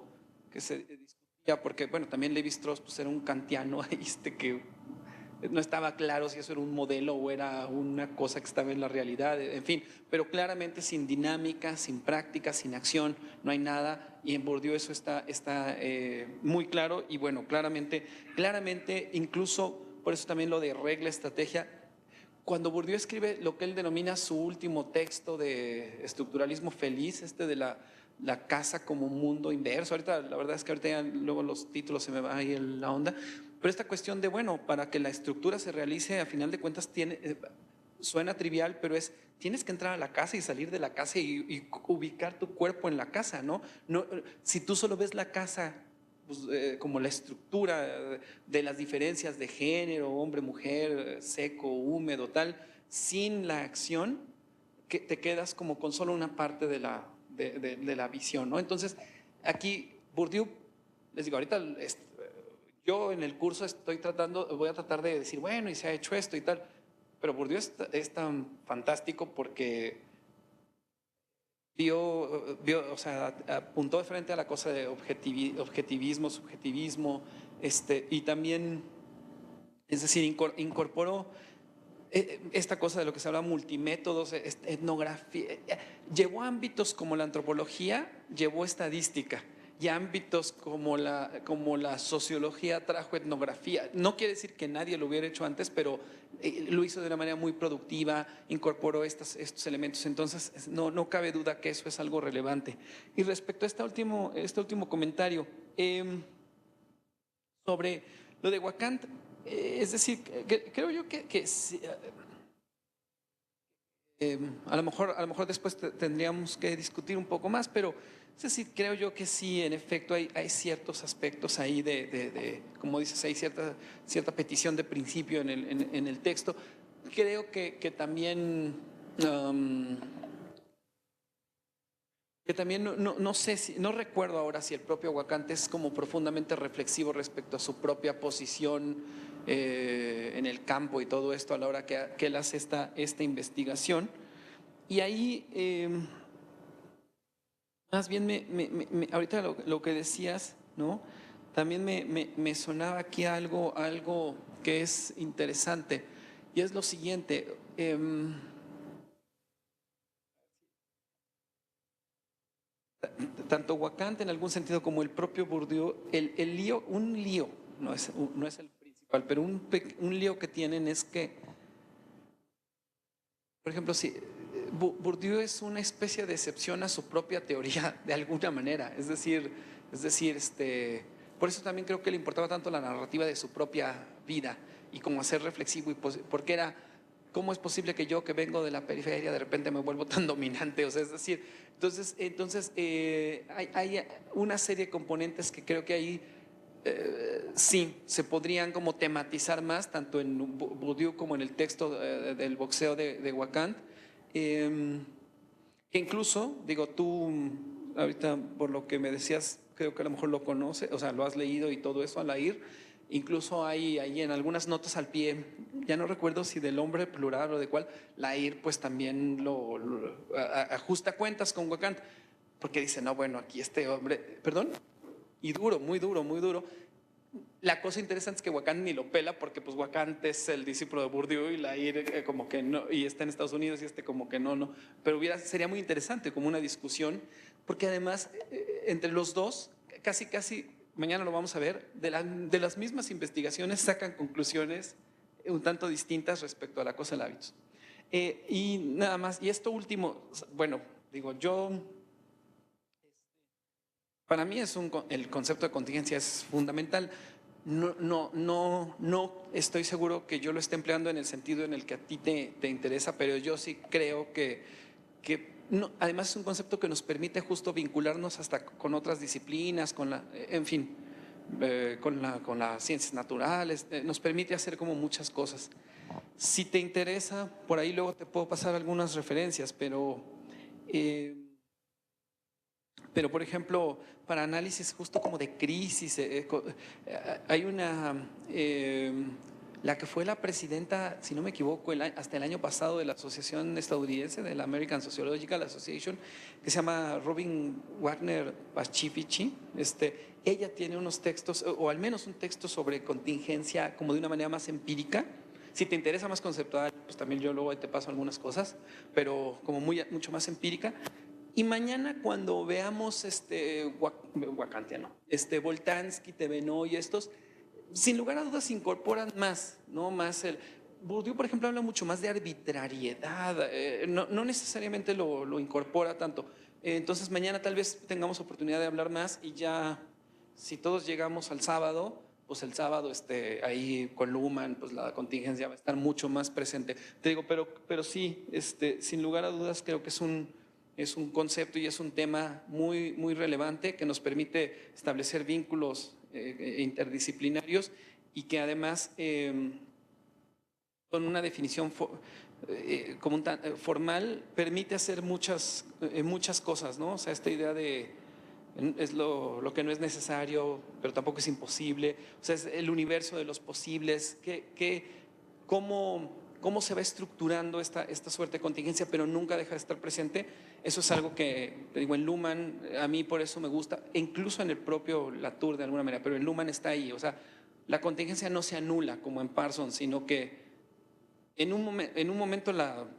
que se discutía, porque, bueno, también Lévi-Strauss pues, era un kantiano que no estaba claro si eso era un modelo o era una cosa que estaba en la realidad, en fin, pero claramente sin dinámica, sin práctica, sin acción, no hay nada, y en Bourdieu eso está muy claro, y bueno, claramente, incluso por eso también lo de regla, estrategia. Cuando Bourdieu escribe lo que él denomina su último texto de estructuralismo feliz, de la casa como mundo inverso, ahorita la verdad es que ahorita ya luego los títulos se me va ahí la onda, pero esta cuestión de, bueno, para que la estructura se realice, a final de cuentas suena trivial, pero tienes que entrar a la casa y salir de la casa y ubicar tu cuerpo en la casa, ¿no? Si tú solo ves la casa pues, como la estructura de las diferencias de género, hombre, mujer, seco, húmedo, tal, sin la acción, que te quedas como con solo una parte de la visión, ¿no? Entonces, aquí Bourdieu, les digo, ahorita yo en el curso voy a tratar de decir, bueno, y se ha hecho esto y tal, pero Bourdieu es tan fantástico porque o sea, apuntó de frente a la cosa de objetivismo, subjetivismo, y también, es decir, incorporó esta cosa de lo que se habla multimétodos, etnografía, llevó ámbitos como la antropología, llevó estadística, y ámbitos como la sociología trajo etnografía. No quiere decir que nadie lo hubiera hecho antes, pero lo hizo de una manera muy productiva, incorporó estos elementos. Entonces, no cabe duda que eso es algo relevante. Y respecto a este último comentario, sobre lo de Wacant, es decir, creo yo que a lo mejor después tendríamos que discutir un poco más, pero es decir, creo yo que sí, en efecto, hay ciertos aspectos ahí como dices, hay cierta petición de principio en el texto. Creo que también, no sé, no recuerdo ahora si el propio Wacant es como profundamente reflexivo respecto a su propia posición en el campo y todo esto a la hora que él hace esta investigación. Y ahí, más bien, ahorita lo que decías, ¿no? También me sonaba aquí algo que es interesante, y es lo siguiente. Tanto Wacant en algún sentido como el propio Bourdieu, un lío, no es el principal, pero un lío que tienen es que, por ejemplo, si Bourdieu es una especie de excepción a su propia teoría de alguna manera, es decir, por eso también creo que le importaba tanto la narrativa de su propia vida y como hacer reflexivo, porque era, ¿cómo es posible que yo que vengo de la periferia de repente me vuelvo tan dominante? O sea, es decir, entonces hay una serie de componentes que creo que ahí sí se podrían como tematizar más, tanto en Bourdieu como en el texto del boxeo de Wacant, que incluso, digo, tú ahorita por lo que me decías, creo que a lo mejor lo conoces, o sea, lo has leído y todo eso, Alair. Incluso hay ahí en algunas notas al pie, ya no recuerdo si del hombre plural o de cuál, Lair pues también ajusta cuentas con Wacant, porque dice, no, bueno, aquí este hombre, perdón, y duro, muy duro, muy duro. La cosa interesante es que Wacant ni lo pela, porque pues Wacant es el discípulo de Bourdieu y Lair como que no, y está en Estados Unidos y como que no, pero sería muy interesante como una discusión, porque además entre los dos, casi mañana lo vamos a ver, de las mismas investigaciones sacan conclusiones un tanto distintas respecto a la cosa del hábitos. Y nada más, y esto último, bueno, digo, para mí el concepto de contingencia es fundamental. No estoy seguro que yo lo esté empleando en el sentido en el que a ti te interesa, pero yo sí creo que además es un concepto que nos permite justo vincularnos hasta con otras disciplinas, en fin, con las ciencias naturales, nos permite hacer como muchas cosas. Si te interesa, por ahí luego te puedo pasar algunas referencias, pero Pero, por ejemplo, para análisis justo como de crisis, hay una, la que fue la presidenta, si no me equivoco, hasta el año pasado de la Asociación Estadounidense, de la American Sociological Association, que se llama Robin Wagner Pacifici. Ella tiene unos textos, o al menos un texto sobre contingencia como de una manera más empírica. Si te interesa más conceptual, pues también yo luego te paso algunas cosas, pero como mucho más empírica. Y mañana cuando veamos Wakantiano, Boltanski, Thévenot y estos, sin lugar a dudas incorporan más, ¿no? Bourdieu, por ejemplo, habla mucho más de arbitrariedad, no necesariamente lo incorpora tanto. Entonces mañana tal vez tengamos oportunidad de hablar más y ya, si todos llegamos al sábado, pues el sábado ahí con Luhmann, pues la contingencia va a estar mucho más presente. Te digo, pero sí, sin lugar a dudas creo que es un concepto y es un tema muy, muy relevante que nos permite establecer vínculos interdisciplinarios y que además con una definición formal permite hacer muchas cosas, ¿no? O sea, esta idea de es lo que no es necesario, pero tampoco es imposible. O sea, es el universo de los posibles, cómo se va estructurando esta suerte de contingencia, pero nunca deja de estar presente. Eso es algo que, te digo, en Luhmann, a mí por eso me gusta, e incluso en el propio Latour de alguna manera, pero en Luhmann está ahí. O sea, la contingencia no se anula como en Parsons, sino que en un momento la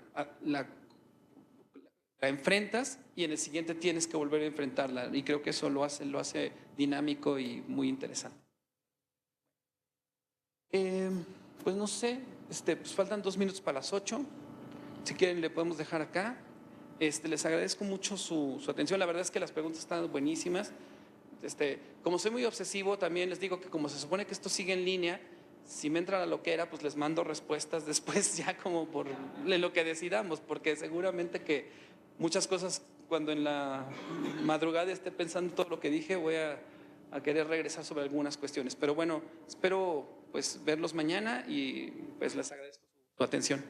enfrentas y en el siguiente tienes que volver a enfrentarla, y creo que eso lo hace dinámico y muy interesante. Pues no sé, pues faltan 2 minutos para las 8. Si quieren le podemos dejar acá. Les agradezco mucho su atención. La verdad es que las preguntas están buenísimas. Como soy muy obsesivo, también les digo que como se supone que esto sigue en línea, si me entra la loquera, pues les mando respuestas después ya como por lo que decidamos, porque seguramente que muchas cosas cuando en la madrugada esté pensando todo lo que dije, voy a querer regresar sobre algunas cuestiones. Pero bueno, espero pues verlos mañana y pues les agradezco su atención.